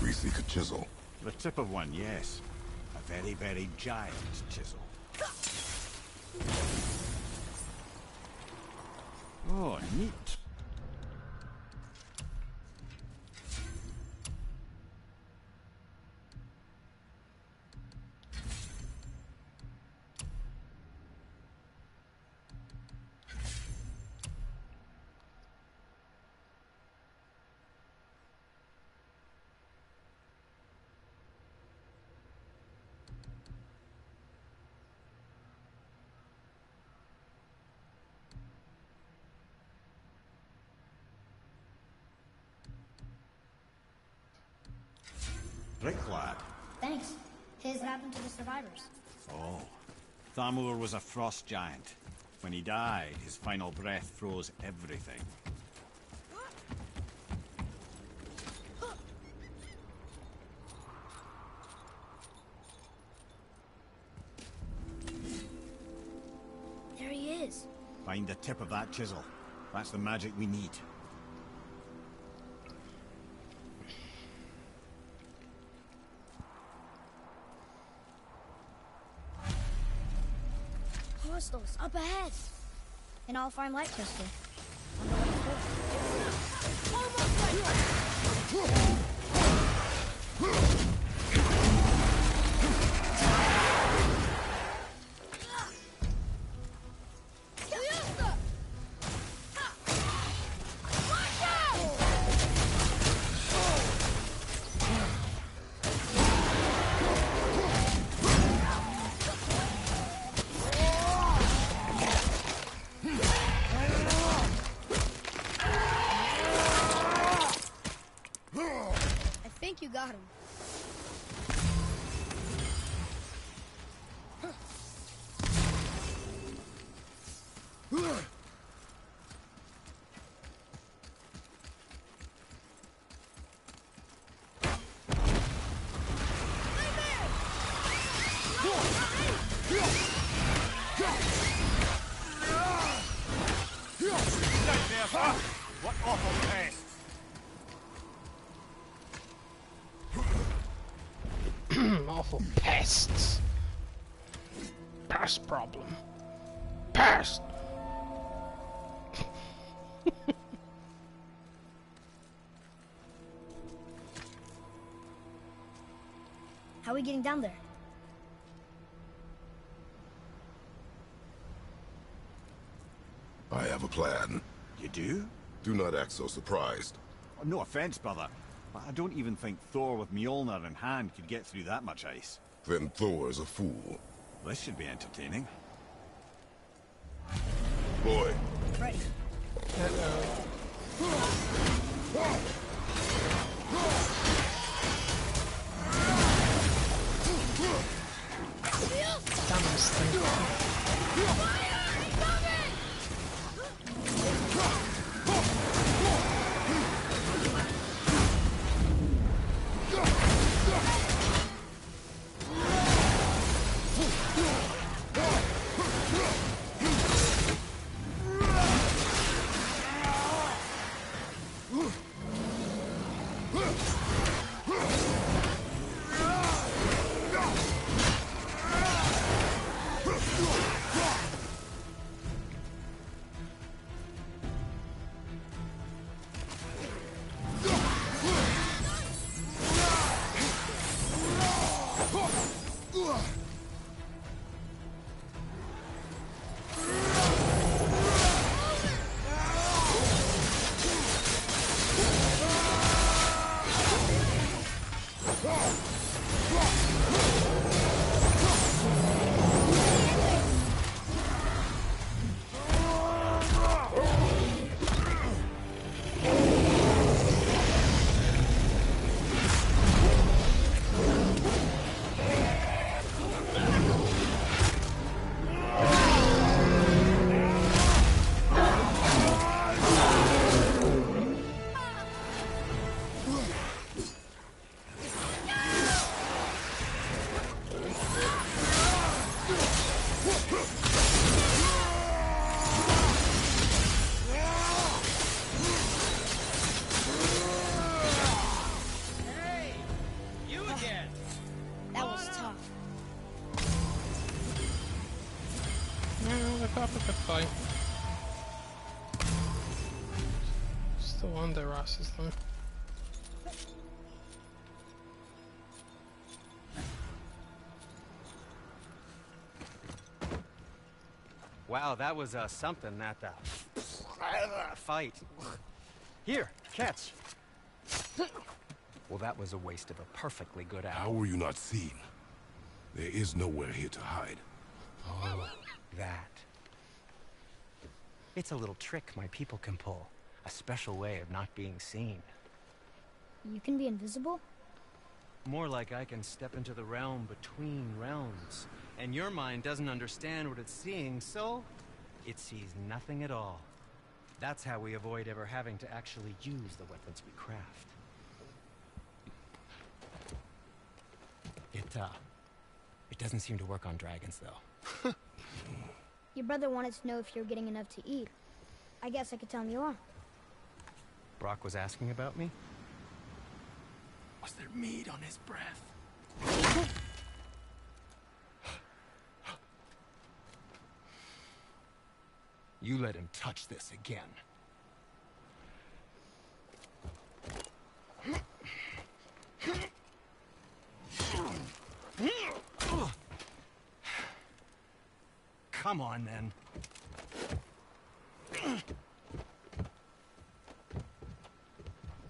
We seek a chisel. The tip of one, yes. A very, very giant chisel. Oh, neat. Brick lad. Thanks. What happened to the survivors? Oh. Thamur was a frost giant. When he died, his final breath froze everything. There he is. Find the tip of that chisel. That's the magic we need. Crystals up ahead. An all-fine light crystal. You got him. What awful pests! Awful pests. Pest problem. Pest! How are we getting down there? I have a plan. You do? Do not act so surprised. No offense, brother, but I don't even think Thor with Mjolnir in hand could get through that much ice. Then Thor's a fool. This should be entertaining. Boy. Ready. Damn this thing. Still on their asses though. Wow, that was something, that fight. Here, catch. Well, that was a waste of a perfectly good hour. How were you not seen? There is nowhere here to hide. Oh, that. It's a little trick my people can pull. A special way of not being seen. You can be invisible? More like I can step into the realm between realms. And your mind doesn't understand what it's seeing, so it sees nothing at all. That's how we avoid ever having to actually use the weapons we craft. It doesn't seem to work on dragons, though. Your brother wanted to know if you're getting enough to eat. I guess I could tell him you are. Brock was asking about me? Was there meat on his breath? You let him touch this again. Come on, then.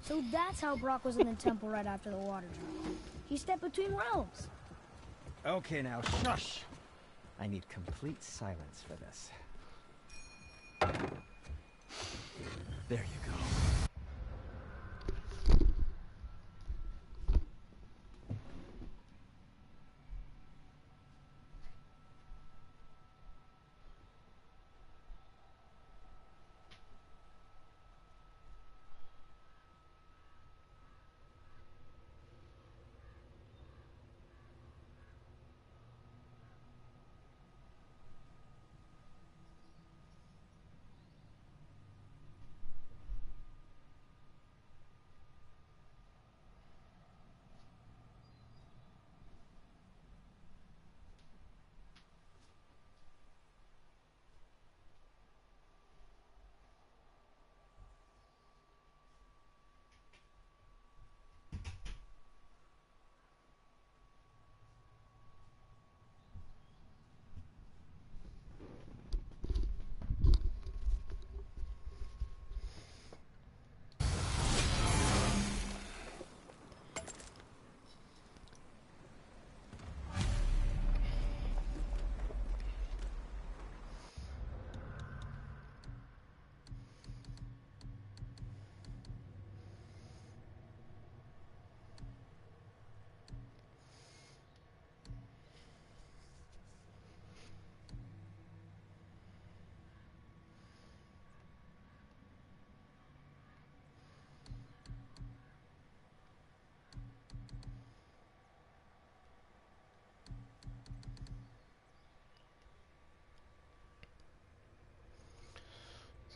So that's how Brock was in the temple right after the water drop. He stepped between realms. Okay, now, shush! I need complete silence for this. There you go.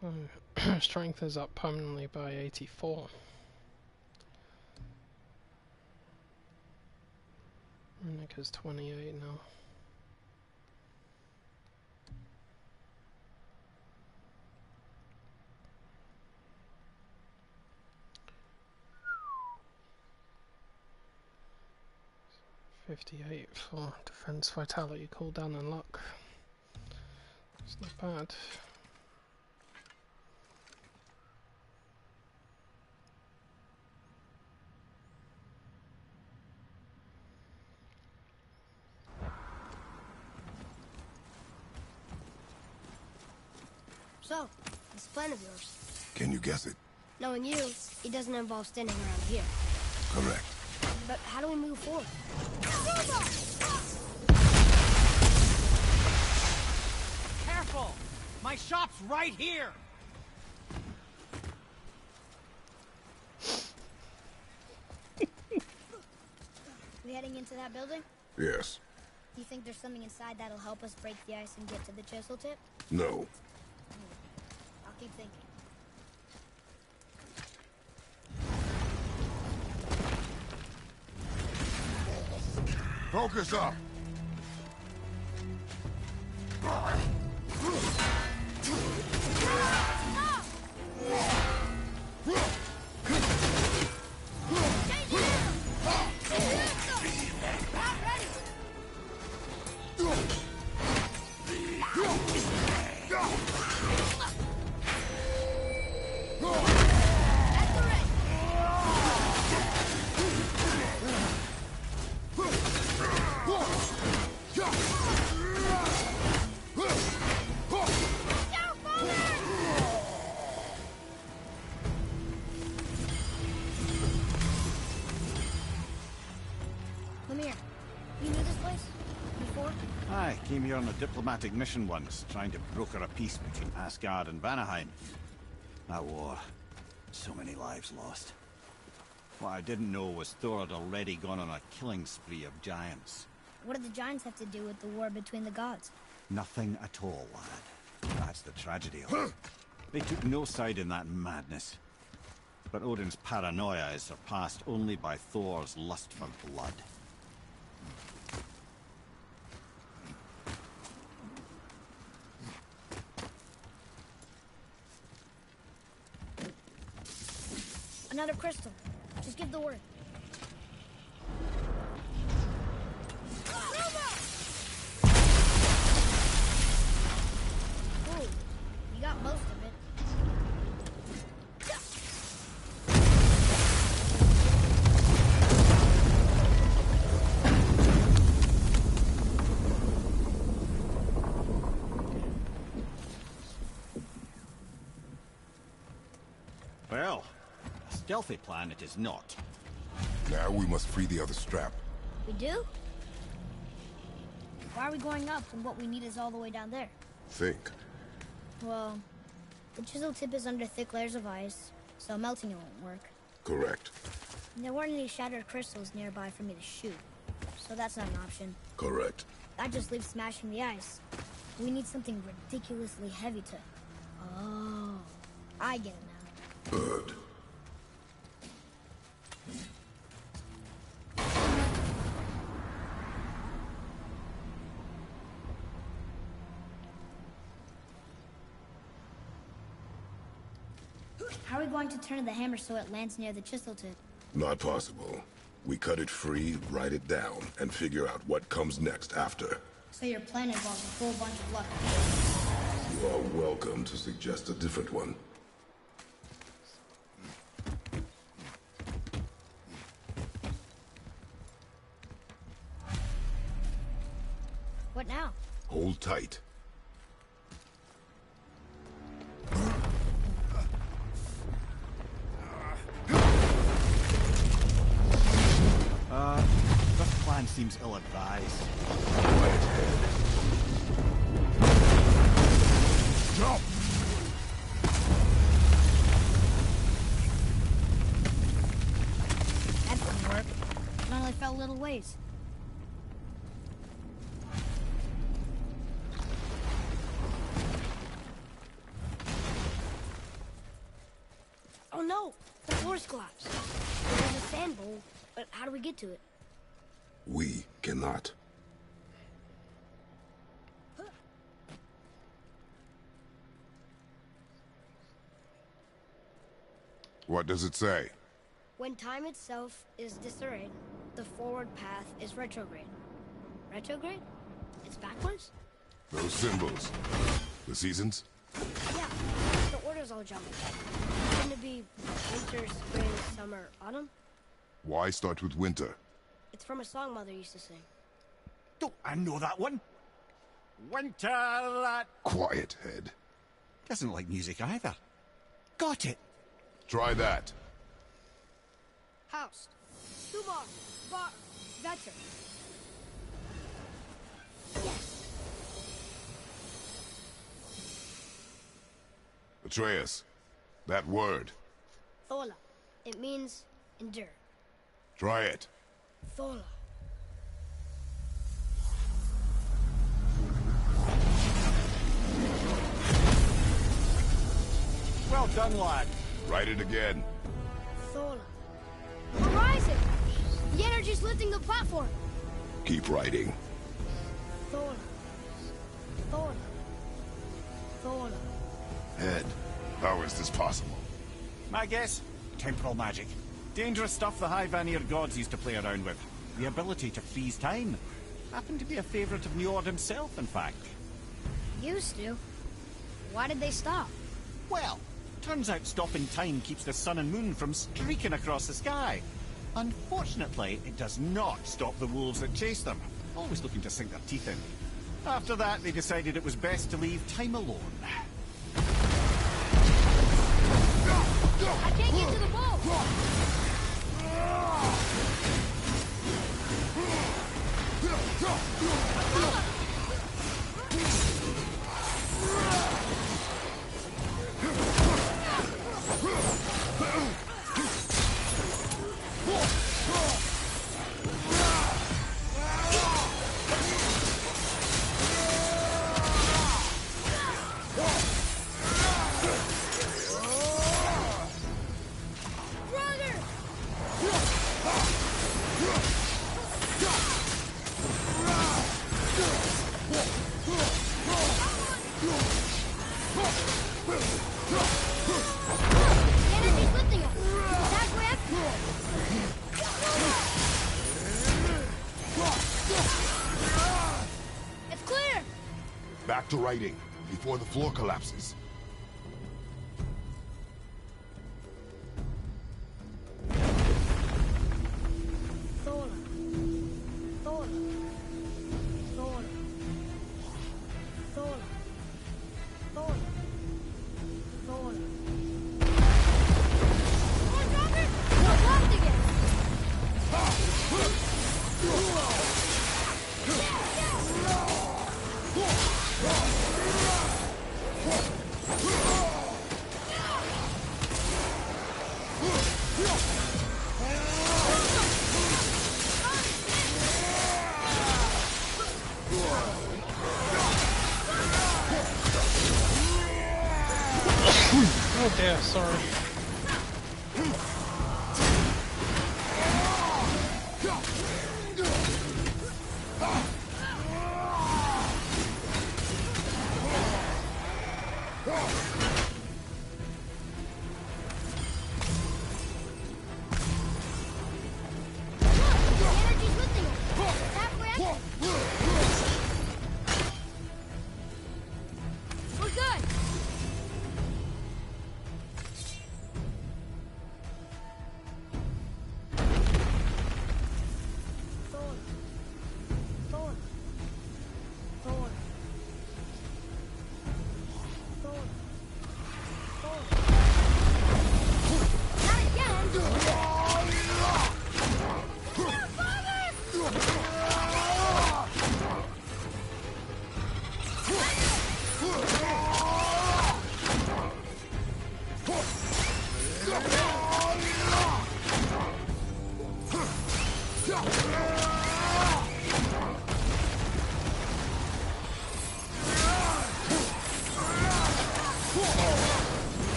So, strength is up permanently by 84. Nick is 28 now. $58 for defense, vitality, cooldown, and luck. It's not bad. So, this plan of yours. Can you guess it? Knowing you, it doesn't involve standing around here. Correct. But how do we move forward? Careful! My shop's right here! We heading into that building? Yes. Do you think there's something inside that'll help us break the ice and get to the chisel tip? No. I'll keep thinking. Focus up! I came here on a diplomatic mission once, trying to broker a peace between Asgard and Vanaheim. That war. So many lives lost. What I didn't know was Thor had already gone on a killing spree of giants. What did the giants have to do with the war between the gods? Nothing at all, lad. That's the tragedy of it. They took no side in that madness. But Odin's paranoia is surpassed only by Thor's lust for blood. Another crystal. Just give the word. Oh, you got most of it. Well, a stealthy plan it is not. Now we must free the other strap. We do? Why are we going up when what we need is all the way down there? Think. Well, the chisel tip is under thick layers of ice, so melting it won't work. Correct. And there weren't any shattered crystals nearby for me to shoot, so that's not an option. Correct. That just leaves smashing the ice. We need something ridiculously heavy to... Oh, I get it now. Good. How are we going to turn the hammer so it lands near the chisel tip? Not possible. We cut it free, write it down, and figure out what comes next after. So your plan involves a whole bunch of luck. You are welcome to suggest a different one. What now? Hold tight. This plan seems ill-advised. Quiet head. Jump! That didn't work. It only fell little ways. Oh no! The floor's collapsed. There's a sand bowl, but how do we get to it? We cannot. What does it say? When time itself is disarrayed, the forward path is retrograde. Retrograde? It's backwards? Those symbols. The seasons? Yeah, the order's all jumbled. Shouldn't it be winter, spring, summer, autumn? Why start with winter? It's from a song Mother used to sing. Don't I know that one? Winter, that... Quiet head. Doesn't like music either. Got it. Try that. House. Sumar. Bar. Vetter. Yes. Atreus. That word. Thola. It means endure. Try it. Thola. Well done, lad. Write it again. Thola. Horizon! The energy's lifting the platform. Keep writing. Thola. Thola. Thola. Head. How is this possible? My guess? Temporal magic. Dangerous stuff the High Vanir gods used to play around with. The ability to freeze time. Happened to be a favourite of Njord himself, in fact. Used to. Why did they stop? Well, turns out stopping time keeps the sun and moon from streaking across the sky. Unfortunately, it does not stop the wolves that chase them, always looking to sink their teeth in. After that, they decided it was best to leave time alone. I can't get to the ball! Energy's lifting us. That grip? It's clear. Back to writing, before the floor collapses. Oh dear, sorry. Energy's lifting us. That grip? We're good. Not again.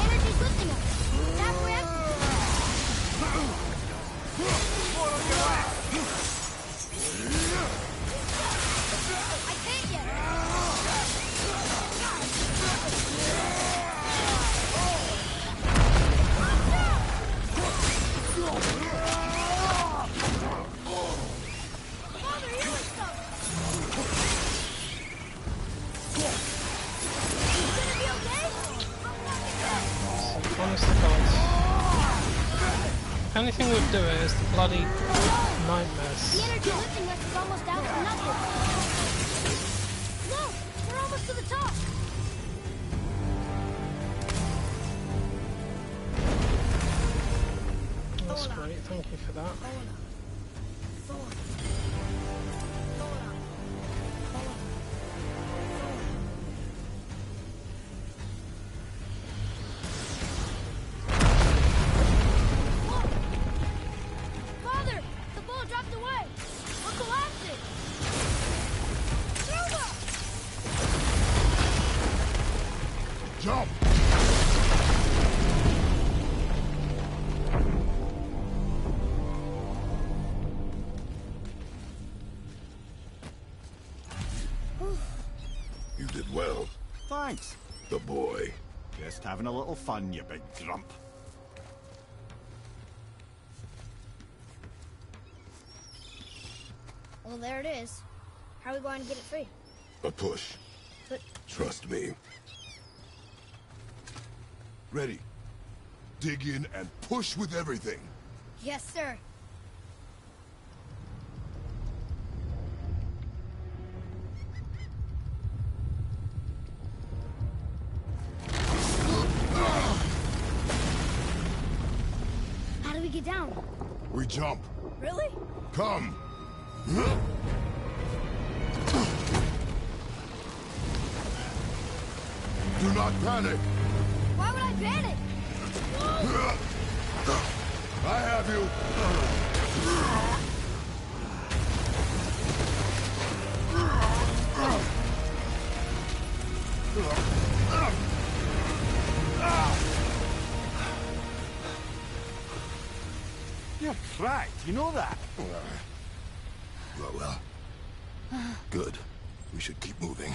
Energy's lifting us. That grip? I can't yet. Father, heal yourself. You gonna be okay? Honest to God. The only thing that would do it is the bloody nightmares. The energy lifting us is almost down to nothing. Look, we're almost to the top. That's great, thank you for that. Look! Father, the ball dropped away. We're collapsing. Through us! Jump! You did well. Thanks. The boy. Just having a little fun, you big grump. Well, there it is. How are we going to get it free? A push. But Trust me. Ready. Dig in and push with everything. yes, sir. How do we get down? We jump. Really? Come. Do not panic. Why would I panic? I have you! You're cracked, you know that? Well. Good. We should keep moving.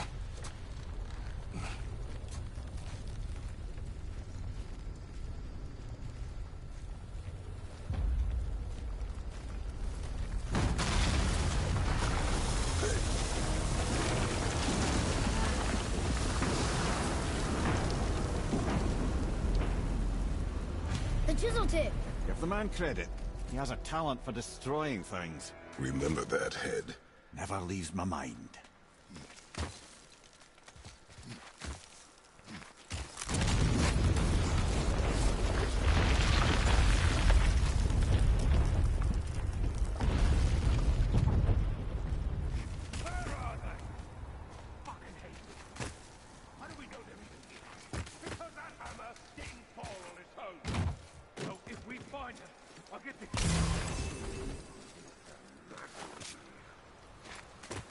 The chisel tip. Give the man credit. He has a talent for destroying things. Remember that head. Never leaves my mind.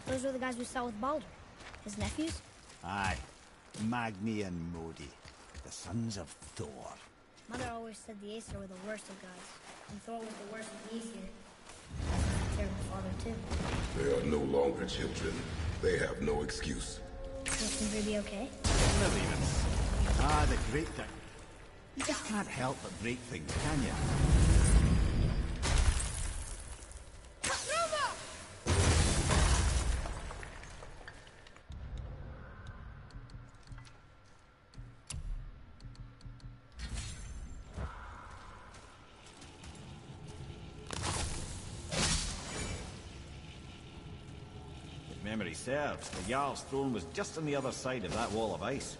Those were the guys we saw with Baldur. His nephews? Aye. Magni and Modi. The sons of Thor. Mother always said the Aesir were the worst of guys. And Thor was the worst of Aesir. That's a terrible father, too. They are no longer children. They have no excuse. Will Sindri be okay? Millions. Ah, the great thing. You just can't help but break things, can you? Memory serves, the Jarl's throne was just on the other side of that wall of ice.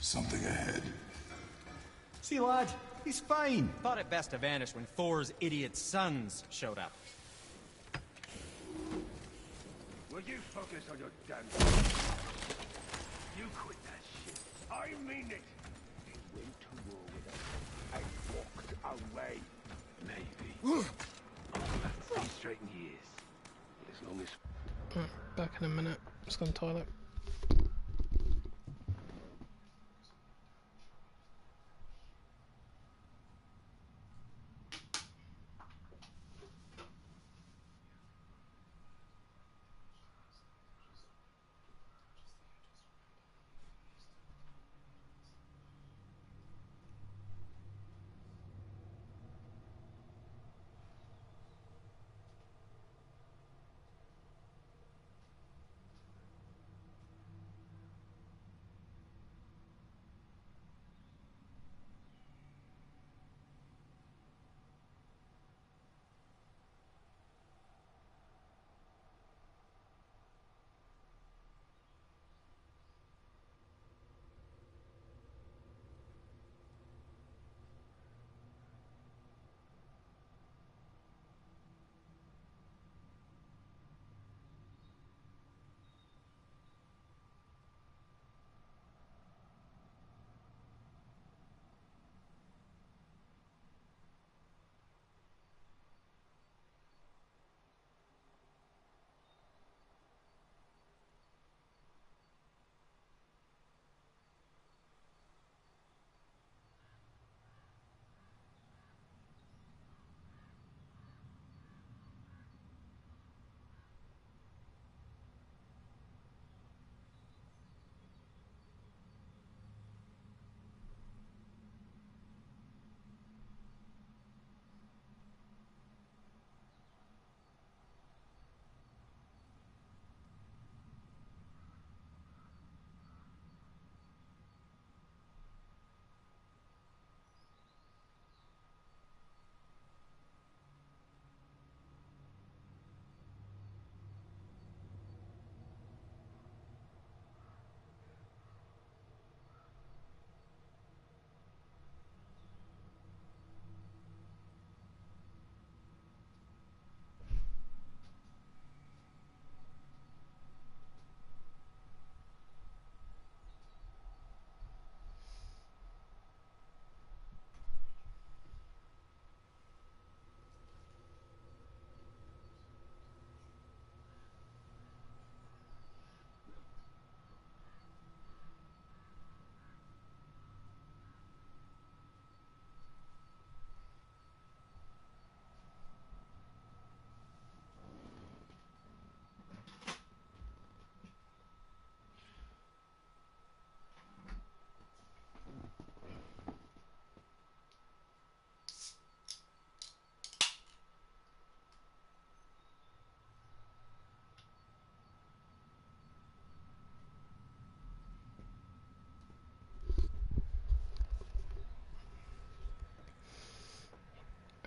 Something ahead. See, lad, he's fine. Thought it best to vanish when Thor's idiot sons showed up. Will you focus on your damn... You quit that shit. I mean it. You went to war with us and walked away. Maybe. Pretty straight in years. As long as... Back in a minute. Just go to the toilet.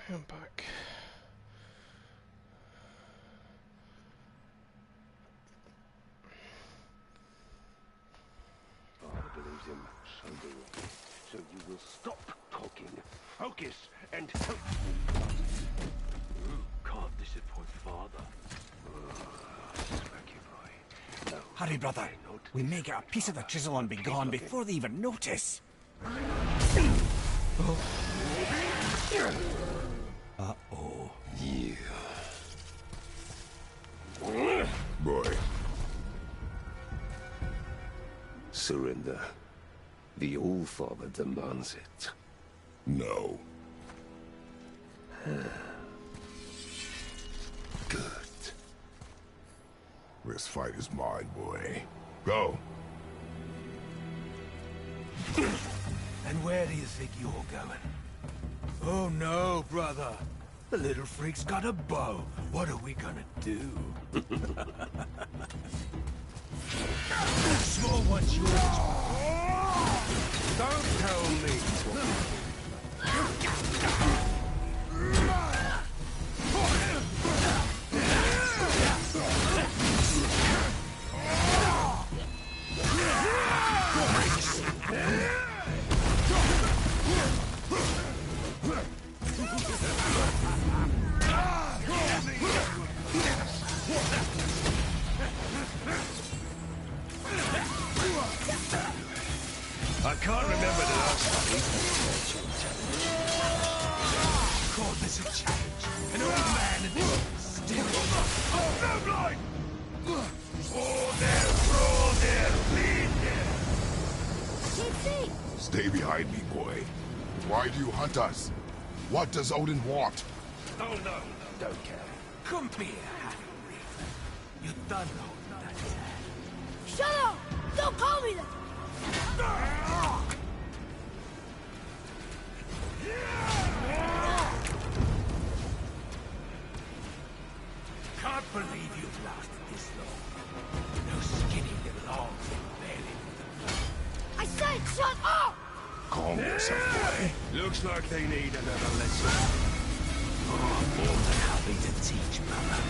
I'm back. Father believes him, so do I. So you will stop talking, focus, and help me. Can't disappoint Father. Smacky boy. No, Hurry, brother. We may get a piece of the chisel and be gone before they even notice. Uh-oh. Yeah. Boy. Surrender. The All-Father demands it. No. Good. This fight is mine, boy. Go. And where do you think you're going? Oh no, brother. The little freak's got a bow. What are we gonna do? Small one's yours. Don't tell me. I can't remember the last time Stay behind me, boy. Why do you hunt us? What does Odin want? Oh, no, don't care. Come here, half-breed. You done know that. Shut up! Don't call me that! Can't believe you've lasted this long. No skinny little arms barely. I said shut up! Calm yourself, boy. Looks like they need another lesson. Oh, more than happy to teach, brother.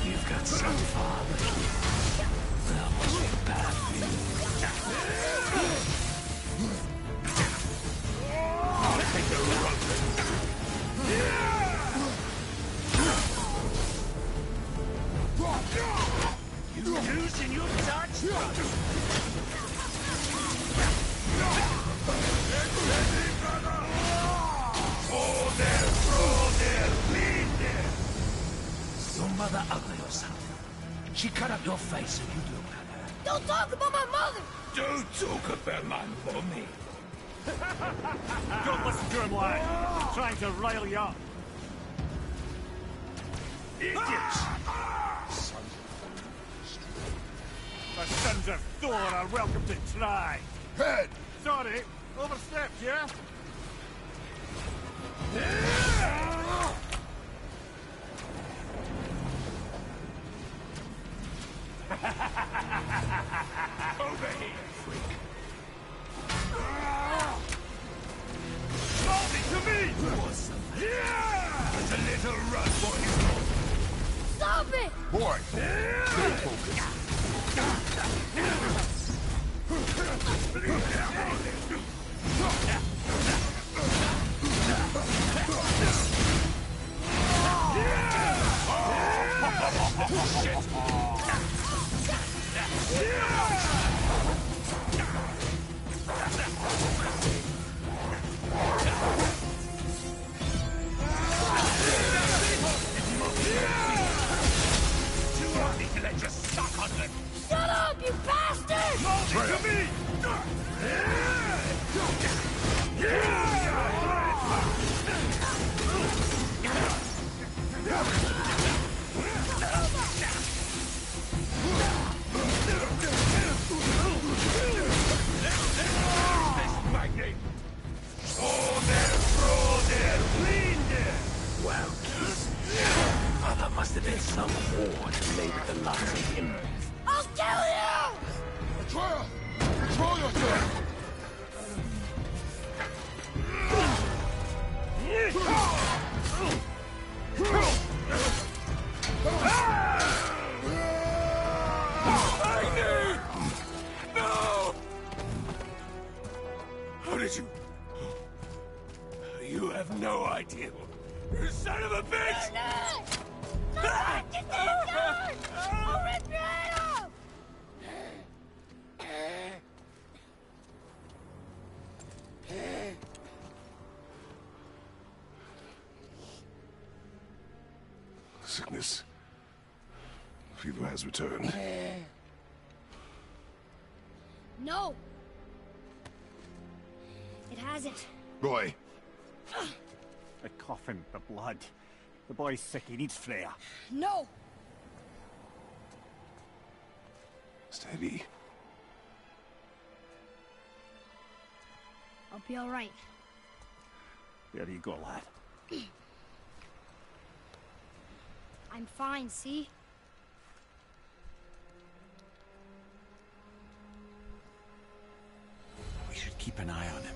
You've got some father. That wasn't bad for you. Take the rope. You using your touch, brother. Your mother ugly or something? She cut up your face so you'd look at her. Don't talk about my mother! Don't talk about my mommy. Don't listen to him, lad. He's trying to rile you up. Idiots! The sons of Thor are welcome to try. Head! Sorry, overstepped, yeah? Over here, freak. Hold it to me! Awesome. There's a little run for you. Stop it! Boy! Stay focused. Shut up, you bastard! Hold it to me! Wow, kids. Oh, that must have been some horde who made with the likes of him. I'll kill you! Atreya! Control yourself! No! How did you... You have no idea. You son of a bitch! Get that gun! I'll rip your head off! Sickness. Fever has returned. No! It hasn't. Boy, The coffin, the blood. The boy's sick, he needs Freya. No! steady. I'll be alright. There you go, lad. I'm fine, see? We should keep an eye on him.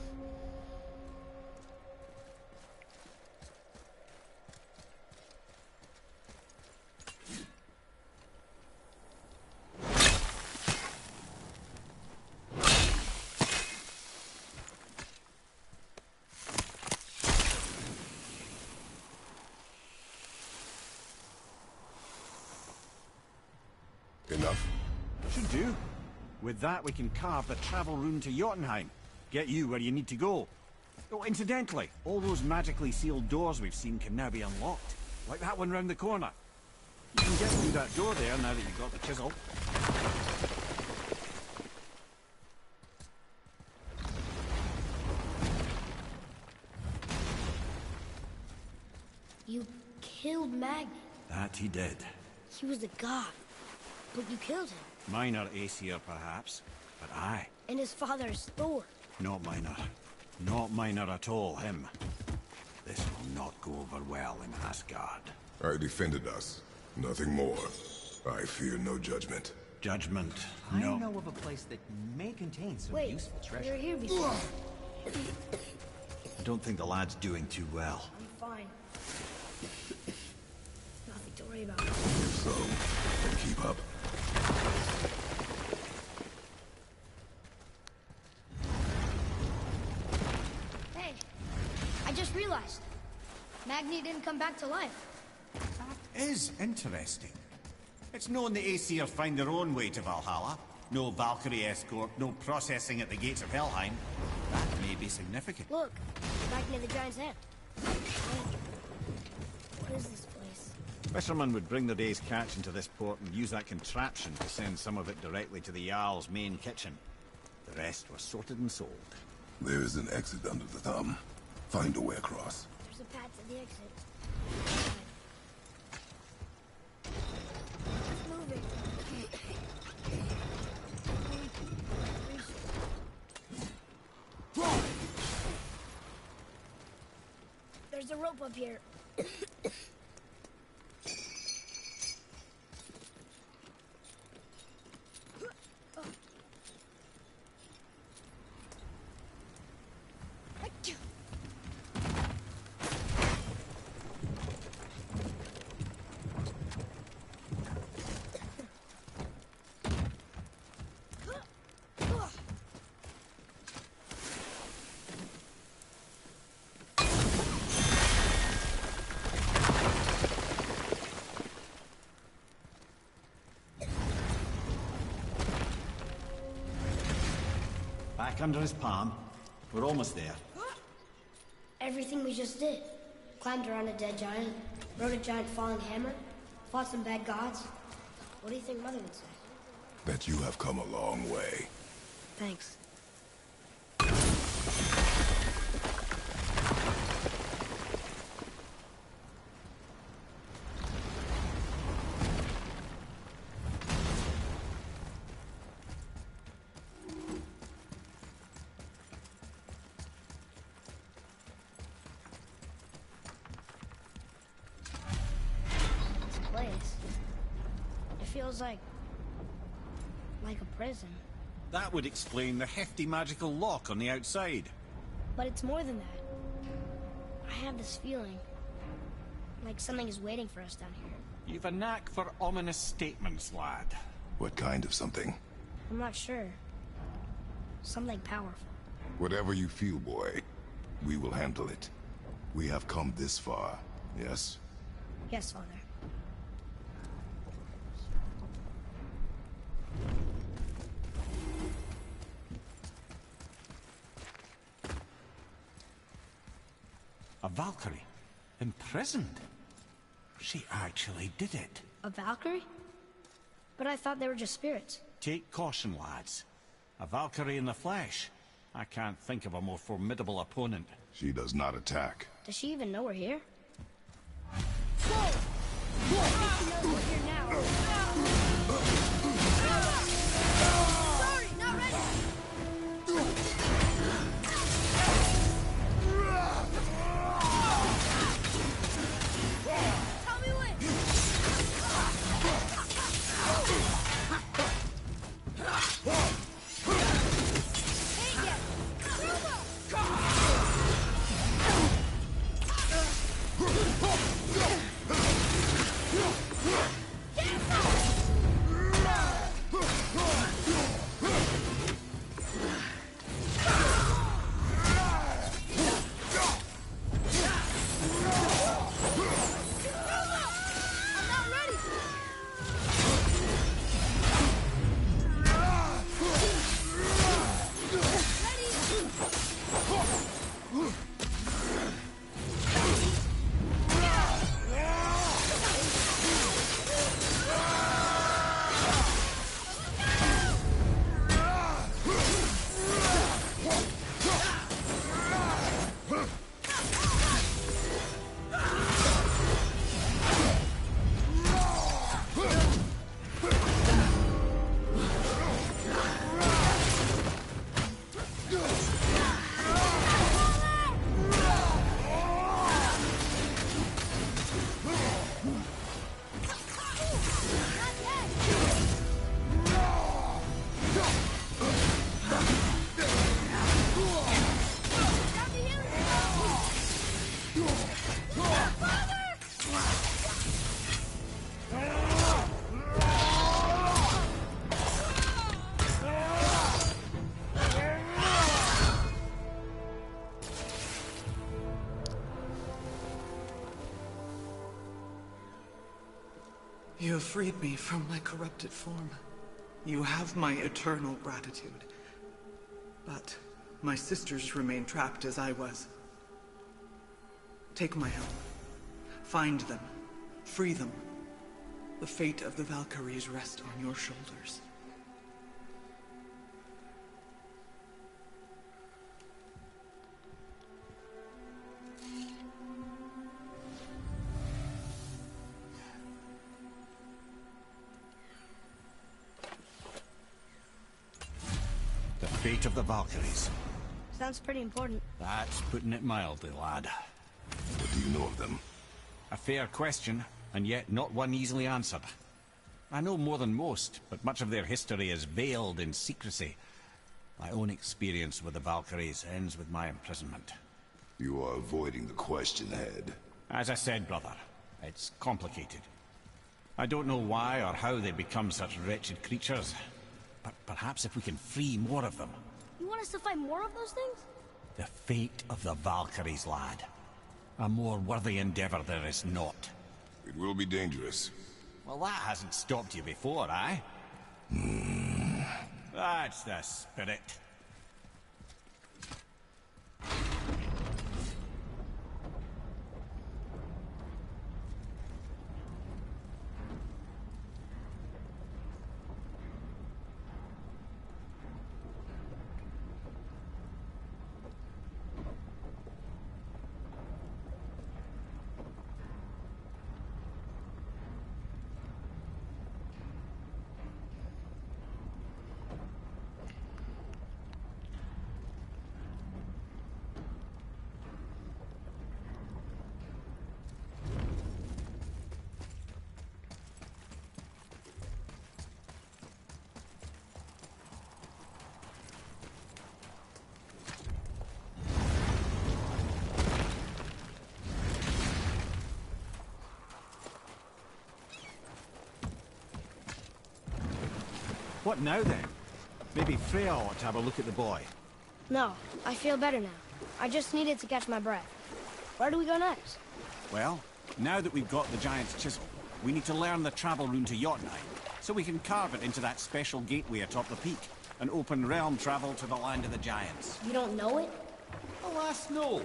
Enough? Should do. With that, we can carve the travel rune to Jotunheim. Get you where you need to go. Oh, incidentally, all those magically sealed doors we've seen can now be unlocked. Like that one round the corner. You can get through that door there now that you've got the chisel. You killed Magni. That he did. He was the god, but you killed him. Minor Aesir, perhaps, but I. And his father is Thor. Not minor. Not minor at all, him. This will not go over well in Asgard. I defended us. Nothing more. I fear no judgment. Judgment, I no. know of a place that may contain some Wait, useful we treasure. were here before. I don't think the lad's doing too well. I'm fine. Nothing to worry about. If so, then keep up. Hey, I just realized. Magni didn't come back to life. That is interesting. It's known the Aesir find their own way to Valhalla. No Valkyrie escort, no processing at the gates of Helheim. That may be significant. Look, back near the giant's head. What is this place? Fishermen would bring their day's catch into this port and use that contraption to send some of it directly to the Jarl's main kitchen. The rest was sorted and sold. There is an exit under the thumb. Find a way across. There's a path to the exit. It's moving. There's a rope up here. Back under his palm. We're almost there. Everything we just did. Climbed around a dead giant, rode a giant falling hammer, fought some bad gods. What do you think Mother would say? That you have come a long way. Thanks. Feels like a prison. That would explain the hefty magical lock on the outside. But it's more than that. I have this feeling like something is waiting for us down here. You've a knack for ominous statements, lad. What kind of something? I'm not sure. Something powerful. Whatever you feel, boy, we will handle it. We have come this far, yes? Yes, Father. A Valkyrie? Imprisoned? She actually did it. A Valkyrie? But I thought they were just spirits. Take caution, lads. A Valkyrie in the flesh. I can't think of a more formidable opponent. She does not attack. Does she even know we're here? Whoa! I think she knows we're here now. Sorry, not ready! Tell me when! Hey, get! Get! You have freed me from my corrupted form. You have my eternal gratitude. But my sisters remain trapped as I was. Take my help. Find them. Free them. The fate of the Valkyries rests on your shoulders. The fate of the Valkyries. Sounds pretty important. That's putting it mildly, lad. What do you know of them? A fair question, and yet not one easily answered. I know more than most, but much of their history is veiled in secrecy. My own experience with the Valkyries ends with my imprisonment. You are avoiding the question, Head. As I said, brother, it's complicated. I don't know why or how they become such wretched creatures, but perhaps if we can free more of them. You want us to fight more of those things? The fate of the Valkyries, lad. A more worthy endeavor there is not. It will be dangerous. Well, that hasn't stopped you before, eh? That's the spirit. What now then? Maybe Freya ought to have a look at the boy. No, I feel better now. I just needed to catch my breath. Where do we go next? Well, now that we've got the Giant's Chisel, we need to learn the travel rune to Jotunheim, so we can carve it into that special gateway atop the peak, and open realm travel to the land of the Giants. You don't know it? Alas, no.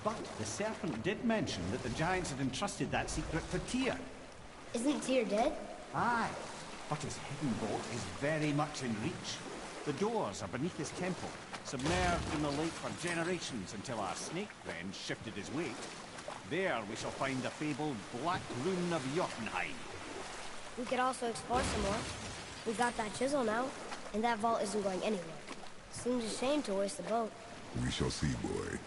But the Serpent did mention that the Giants had entrusted that secret to Tyr. Isn't Tyr dead? Aye, but his hidden boat is very much in reach. The doors are beneath his temple, submerged in the lake for generations until our snake friend shifted his weight. There we shall find the fabled Black Rune of Jotunheim. We could also explore some more. We got that chisel now, and that vault isn't going anywhere. Seems a shame to waste the boat. We shall see, boy.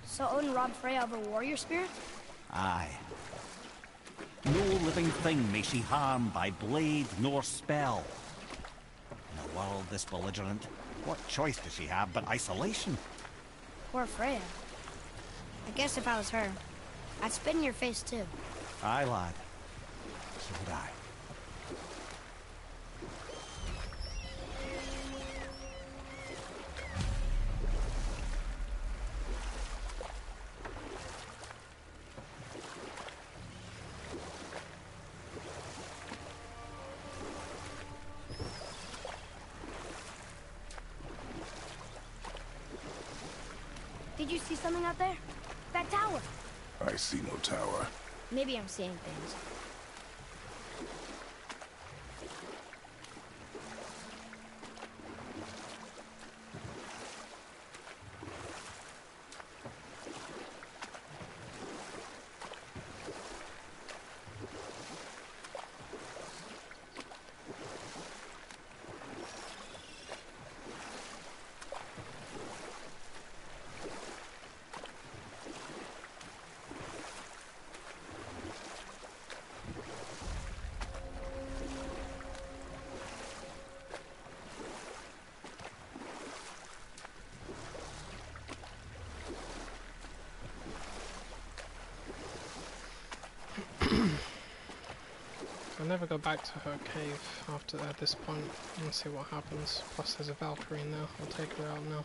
So Odin robbed Freya of her warrior spirit? Aye. No living thing may she harm by blade nor spell. In a world this belligerent, what choice does she have but isolation? Poor Freya. I guess if I was her, I'd spit in your face too. Aye, lad. So would I. Did you see something out there? That tower. I see no tower. Maybe I'm seeing things. I'll never go back to her cave after at this point and see what happens. Plus there's a Valkyrie in there, I'll take her out now.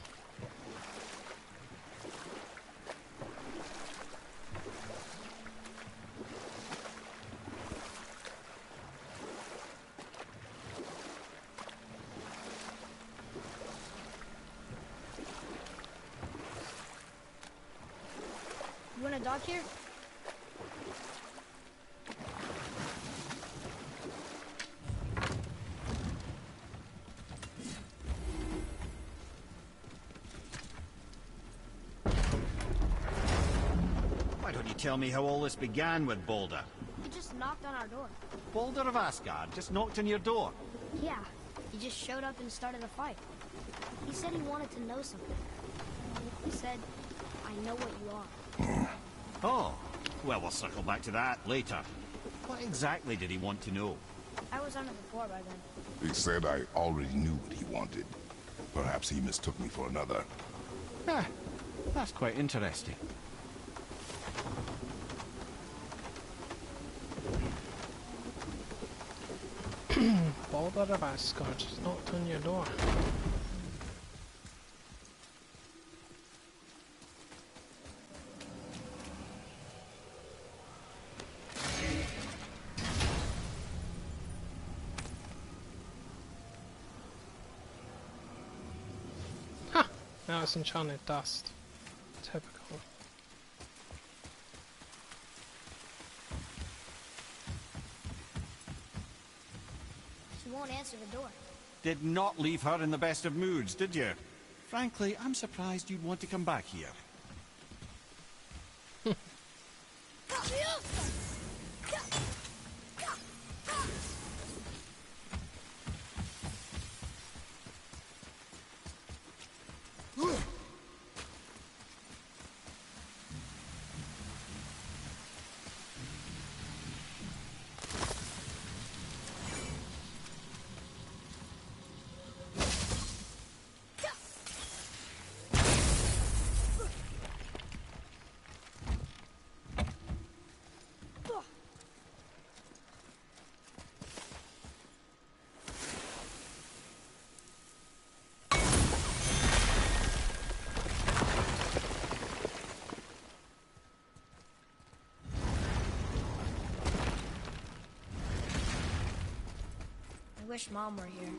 You want a dock here? Why don't you tell me how all this began with Balder? He just knocked on our door. Balder of Asgard just knocked on your door? Yeah, he just showed up and started a fight. He said he wanted to know something. He said, I know what you are. Oh, well, we'll circle back to that later. What exactly did he want to know? I was under the floor by then. He said I already knew what he wanted. Perhaps he mistook me for another. Ah, that's quite interesting. Balder of Asgard just knocked on your door. Now it's enchanted dust. Typical. She won't answer the door. Did not leave her in the best of moods, did you? Frankly, I'm surprised you'd want to come back here. I wish Mom were here.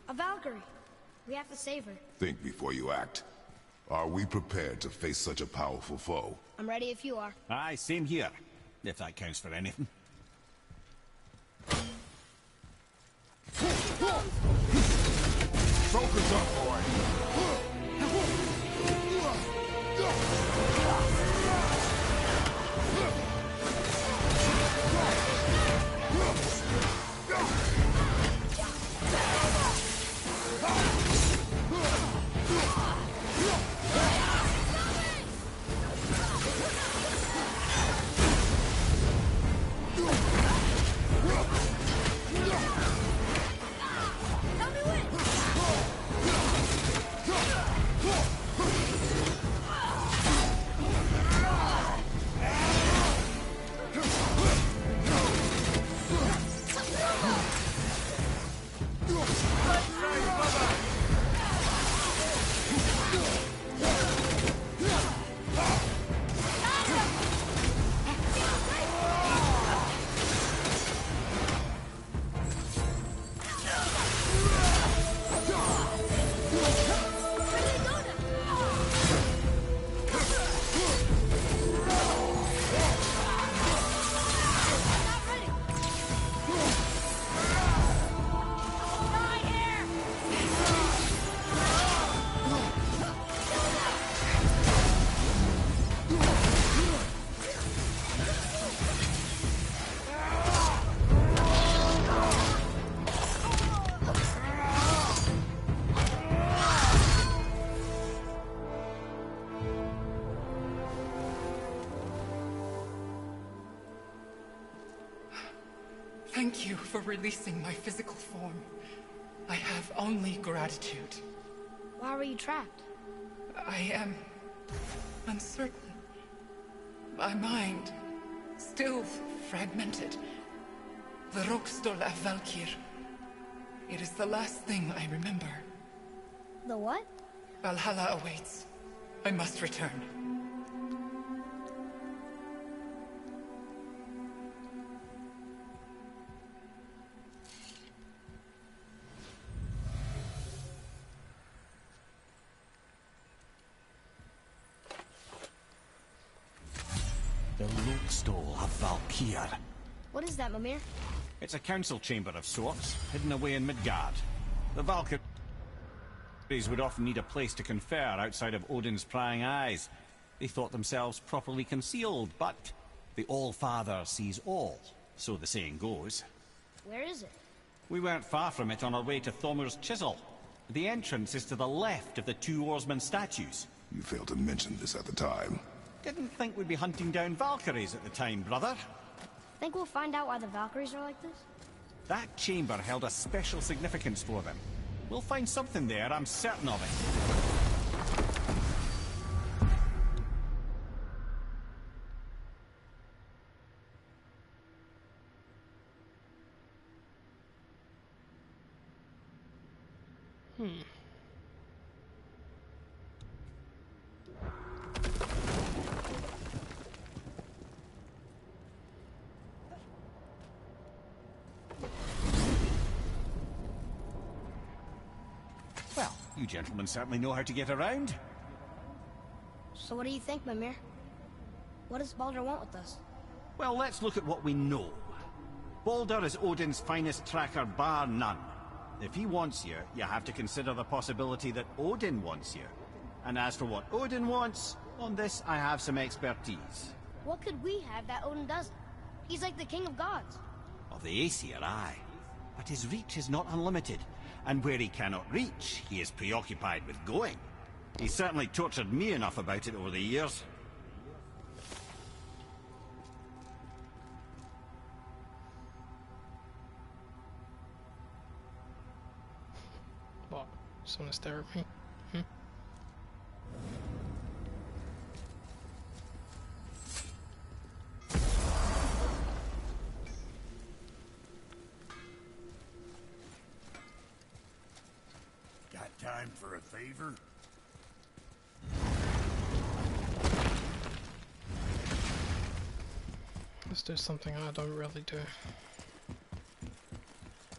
A Valkyrie. We have to save her. Think before you act. Are we prepared to face such a powerful foe? I'm ready if you are. Aye, same here. If that counts for anything. Focus up, boy! Help me win! Thank you for releasing my physical form. I have only gratitude. Why were you trapped? I am uncertain. My mind still fragmented. The Rokstol av Valkyr. It is the last thing I remember. The what? Valhalla awaits. I must return. The Rokstol of Valkyr. What is that, Mimir? It's a council chamber of sorts, hidden away in Midgard. The Valkyries would often need a place to confer outside of Odin's prying eyes. They thought themselves properly concealed, but the All-Father sees all, so the saying goes. Where is it? We weren't far from it on our way to Thormur's Chisel. The entrance is to the left of the two oarsmen statues. You failed to mention this at the time. Didn't think we'd be hunting down Valkyries at the time, brother. Think we'll find out why the Valkyries are like this? That chamber held a special significance for them. We'll find something there, I'm certain of it. Well, you gentlemen certainly know how to get around. So what do you think, Mimir? What does Baldur want with us? Well, let's look at what we know. Baldur is Odin's finest tracker bar none. If he wants you, you have to consider the possibility that Odin wants you. And as for what Odin wants, on this I have some expertise. What could we have that Odin doesn't? He's like the king of gods. Of the Aesir, aye. But his reach is not unlimited. And where he cannot reach, he is preoccupied with going. He's certainly tortured me enough about it over the years. What? Just wanna stare at me? Got time for a favor? Let's do something I don't really do.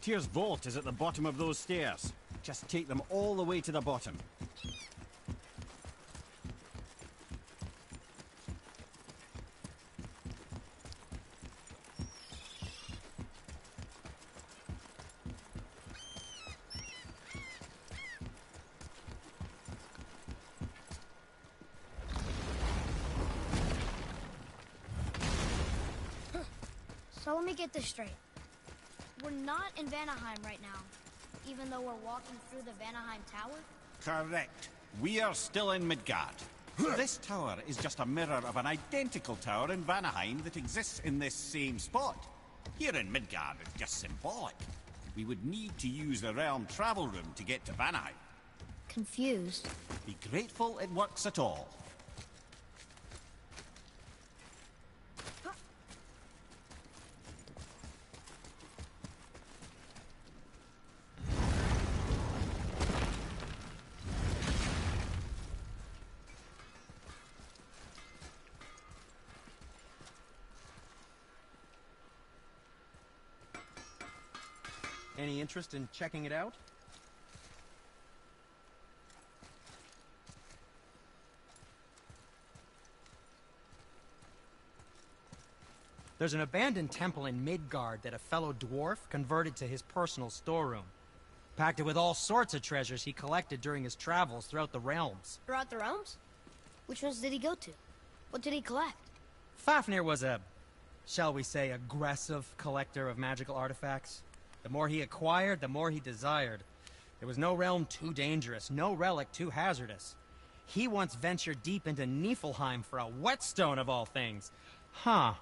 Tyr's vault is at the bottom of those stairs. Just take them all the way to the bottom. So let me get this straight. We're not in Vanaheim right now, even though we're walking through the Vanaheim Tower? Correct. We are still in Midgard. This tower is just a mirror of an identical tower in Vanaheim that exists in this same spot. Here in Midgard, it's just symbolic. We would need to use the realm travel room to get to Vanaheim. Confused. Be grateful it works at all. Any interest in checking it out? There's an abandoned temple in Midgard that a fellow dwarf converted to his personal storeroom. Packed it with all sorts of treasures he collected during his travels throughout the realms. Throughout the realms? Which ones did he go to? What did he collect? Fafnir was a, shall we say, aggressive collector of magical artifacts. The more he acquired, the more he desired. There was no realm too dangerous, no relic too hazardous. He once ventured deep into Niflheim for a whetstone of all things. Huh.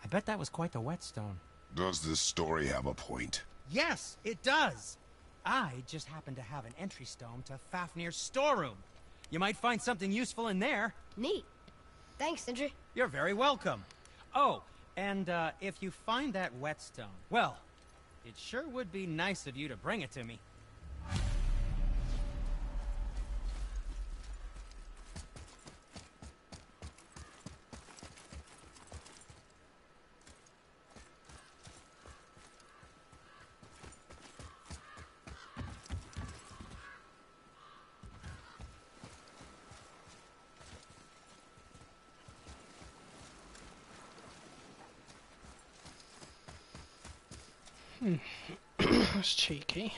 I bet that was quite the whetstone. Does this story have a point? Yes, it does. I just happen to have an entry stone to Fafnir's storeroom. You might find something useful in there. Neat. Thanks, Sindri. You're very welcome. Oh, and if you find that whetstone, well, it sure would be nice of you to bring it to me. That's cheeky.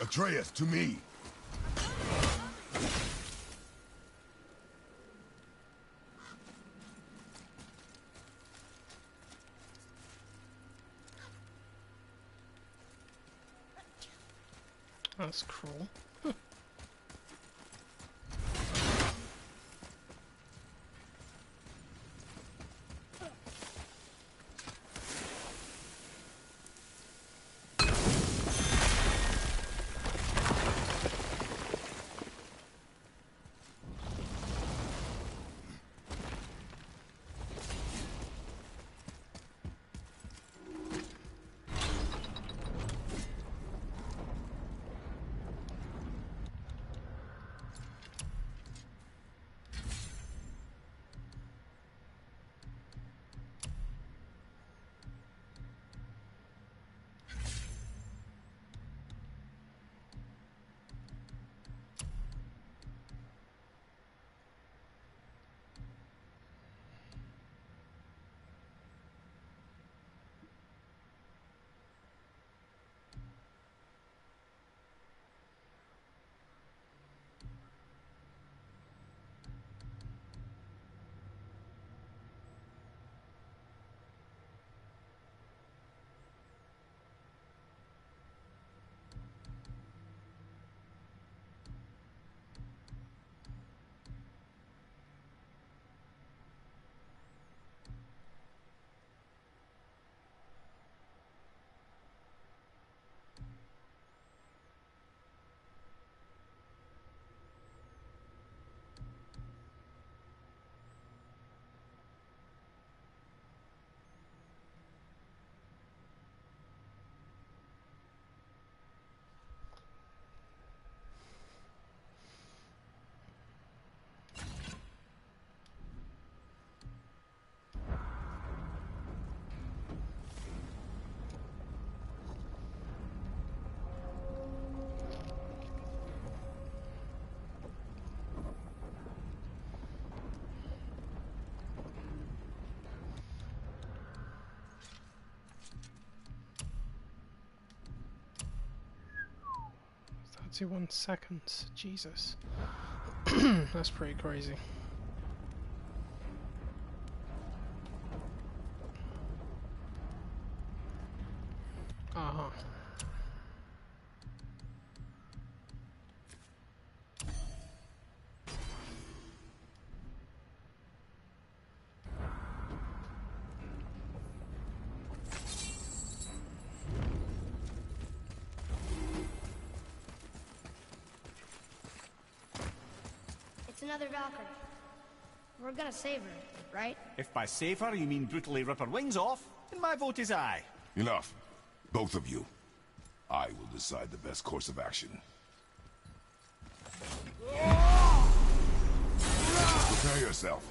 Atreus, to me! That's cruel. To 1 second, Jesus. That's pretty crazy. Uh-huh. Another Valkyrie. We're gonna save her, right? If by save her you mean brutally rip her wings off, then my vote is aye. Enough. Both of you. I will decide the best course of action. Prepare yourself.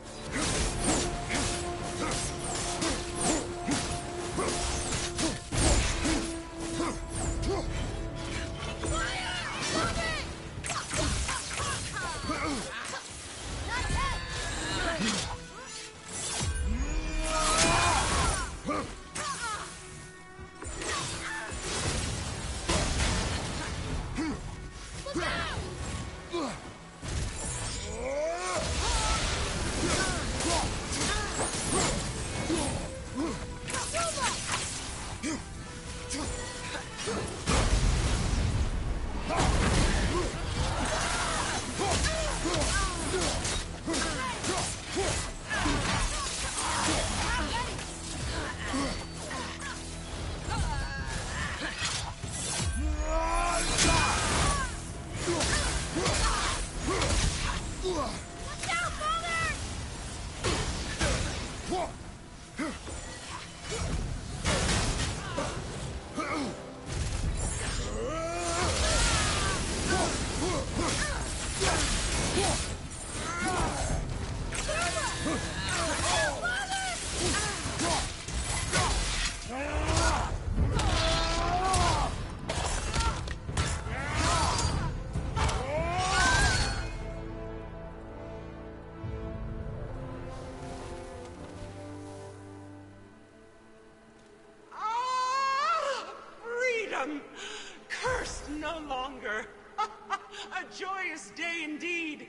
Freedom! Cursed no longer! A joyous day indeed!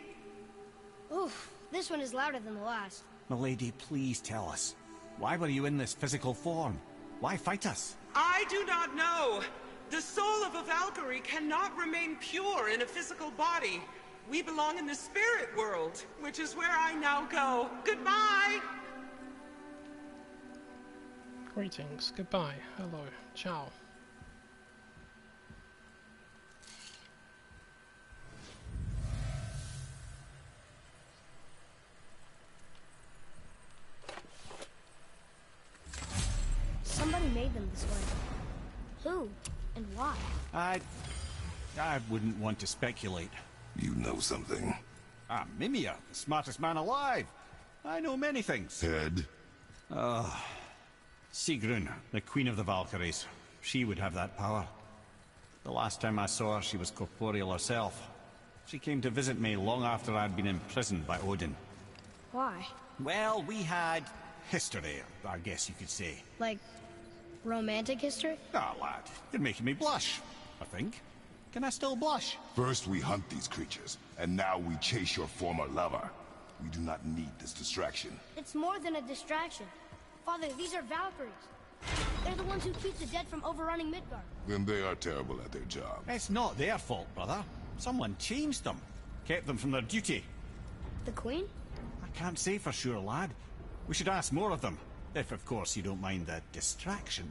Oof, this one is louder than the last. Milady, please tell us. Why were you in this physical form? Why fight us? I do not know. The soul of a Valkyrie cannot remain pure in a physical body. We belong in the spirit world, which is where I now go. Goodbye! Greetings, goodbye, hello, ciao. Somebody made them this way. Who? And why? I wouldn't want to speculate. You know something. I'm Mimir, the smartest man alive. I know many things. Head? Sigrun, the Queen of the Valkyries. She would have that power. The last time I saw her, she was corporeal herself. She came to visit me long after I'd been imprisoned by Odin. Why? Well, we had history, I guess you could say. Like, romantic history? Ah, lad, you're making me blush, I think. Can I still blush? First we hunt these creatures, and now we chase your former lover. We do not need this distraction. It's more than a distraction. Father, these are Valkyries. They're the ones who keep the dead from overrunning Midgard. Then they are terrible at their job. It's not their fault, brother. Someone changed them. Kept them from their duty. The Queen? I can't say for sure, lad. We should ask more of them. If, of course, you don't mind the distraction.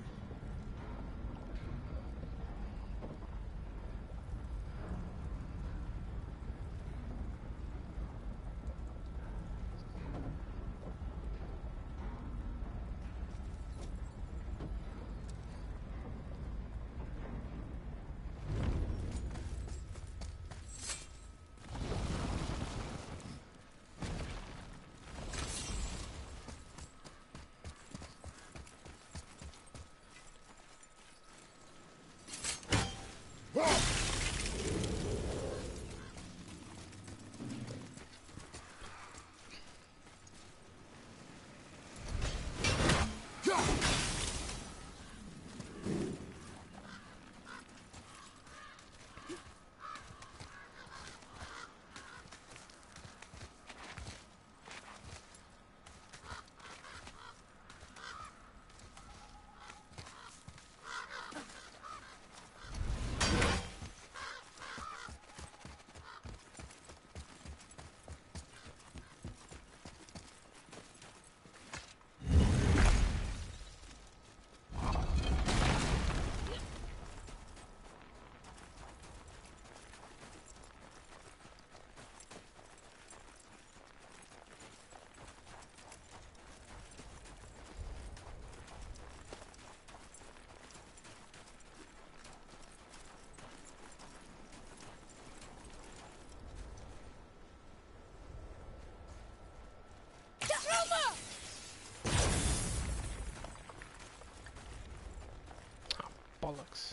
Bollocks.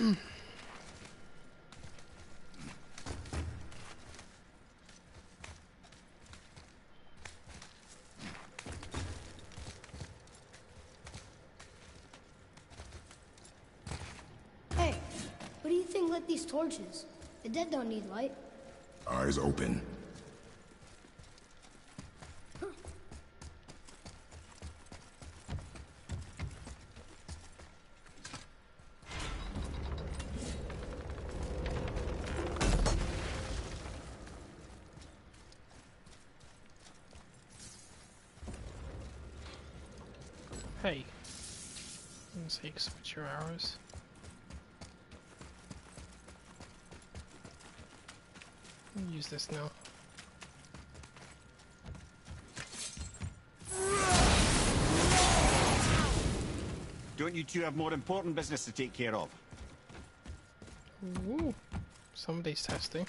Hey, what do you think lit these torches? The dead don't need light. Eyes open. Hey. Let's see, switch your arrows. Use this now. Don't you two have more important business to take care of? Ooh, somebody's testing.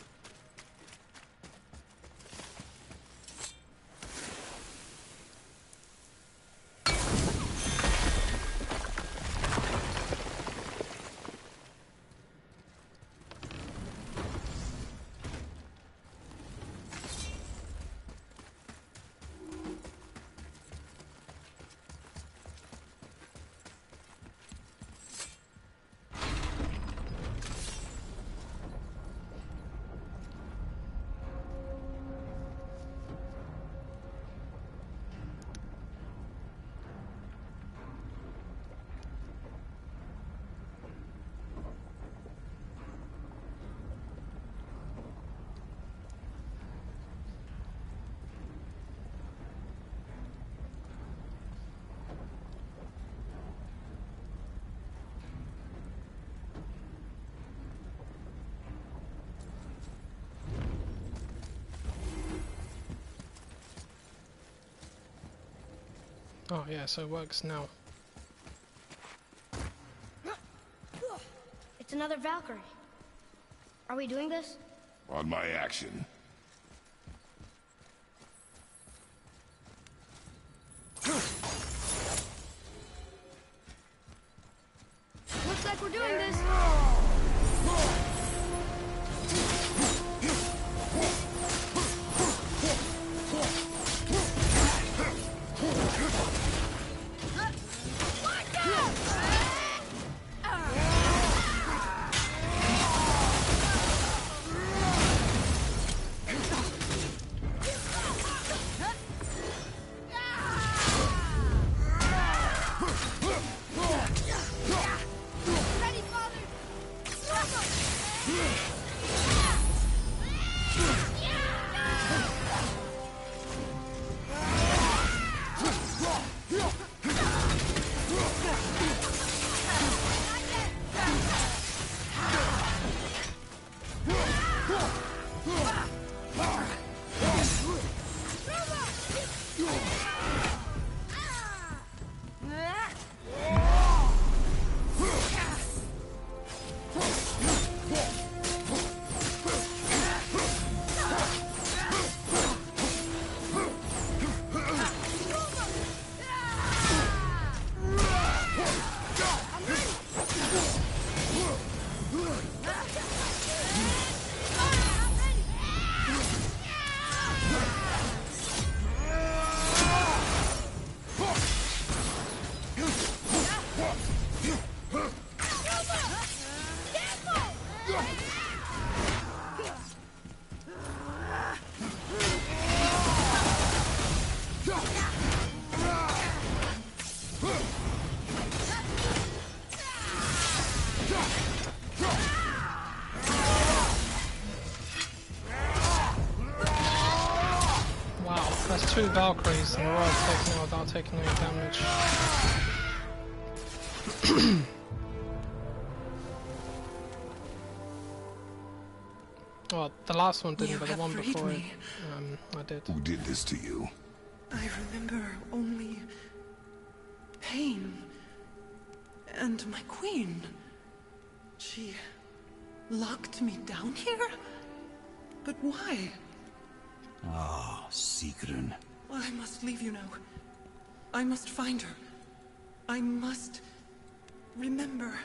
Oh yeah, so it works now. It's another Valkyrie. Are we doing this? On my action. Looks like we're doing this. That's two Valkyries in a row taking out without taking any damage. Well, the last one didn't, but the one before it, I did. Who did this to you? I remember only pain and my queen. She locked me down here? But why? Ah, Sigrun. I must leave you now. I must find her. I must remember.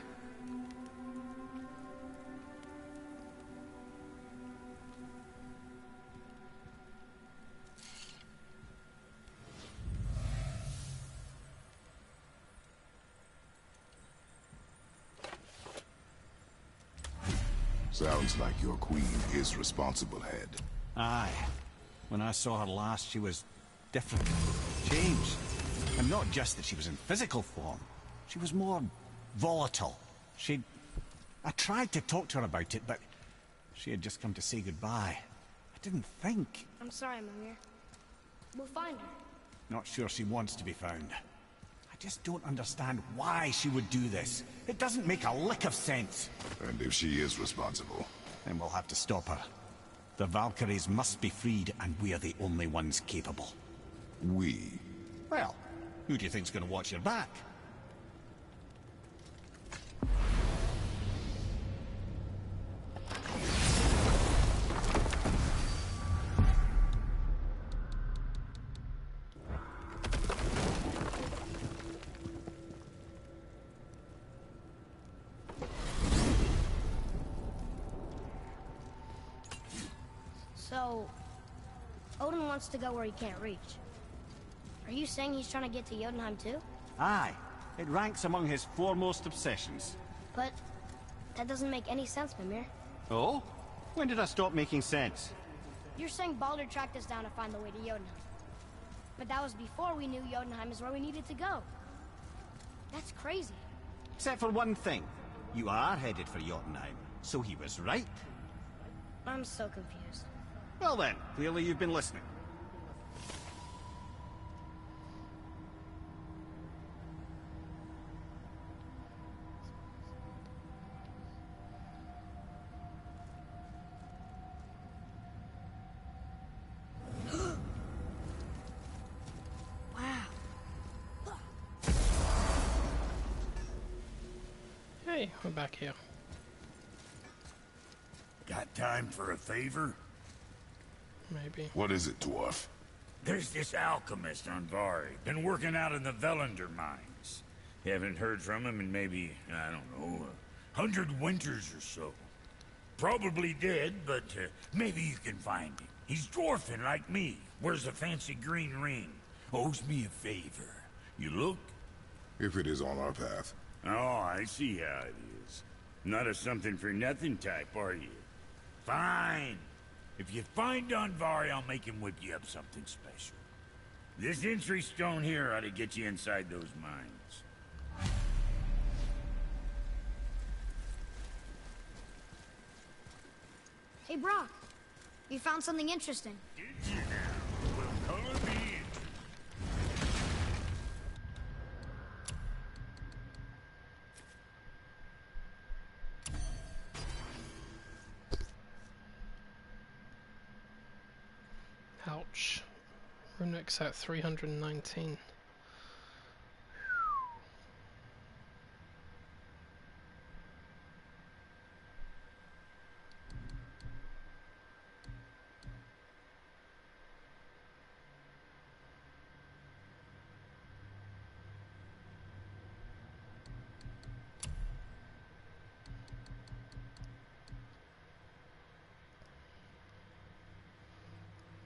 Sounds like your queen is responsible, Head. Aye. When I saw her last, she was different. Changed. And not just that she was in physical form. She was more volatile. I tried to talk to her about it, but she had just come to say goodbye. I didn't think. I'm sorry, Mimir. We'll find her. Not sure she wants to be found. I just don't understand why she would do this. It doesn't make a lick of sense. And if she is responsible? Then we'll have to stop her. The Valkyries must be freed, and we are the only ones capable. We? Well, who do you think's gonna watch your back? So, Odin wants to go where he can't reach. Are you saying he's trying to get to Jotunheim too? Aye. It ranks among his foremost obsessions. But that doesn't make any sense, Mimir. Oh? When did I stop making sense? You're saying Baldur tracked us down to find the way to Jotunheim. But that was before we knew Jotunheim is where we needed to go. That's crazy. Except for one thing. You are headed for Jotunheim, so he was right. I'm so confused. Well then, clearly you've been listening. Hey, we're back here. Got time for a favor? Maybe. What is it, dwarf? There's this alchemist on Vari. Been working out in the Velander mines. Haven't heard from him in maybe, I don't know, 100 winters or so. Probably dead, but maybe you can find him. He's dwarfing like me. Wears a fancy green ring. Owes me a favor. You look? If it is on our path. Oh, I see how it is. Not a something-for-nothing type, are you? Fine. If you find Donvari, I'll make him whip you up something special. This entry stone here ought to get you inside those mines. Hey, Brock. You found something interesting. Did you now? Well, color me in. Ouch. Runics at 319.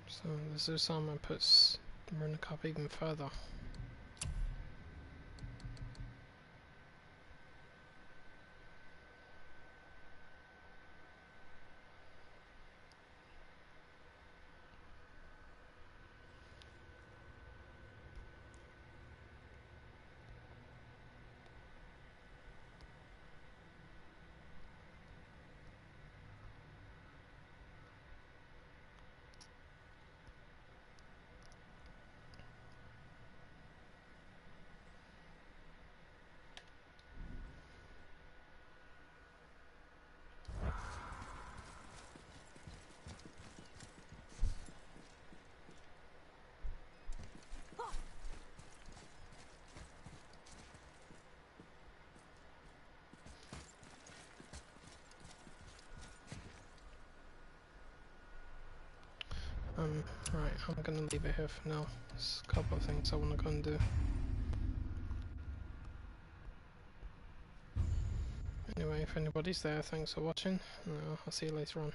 So the Zeus armor puts the runic up even further. Right, I'm gonna leave it here for now. There's a couple of things I wanna go and do. Anyway, if anybody's there, thanks for watching. I'll see you later on.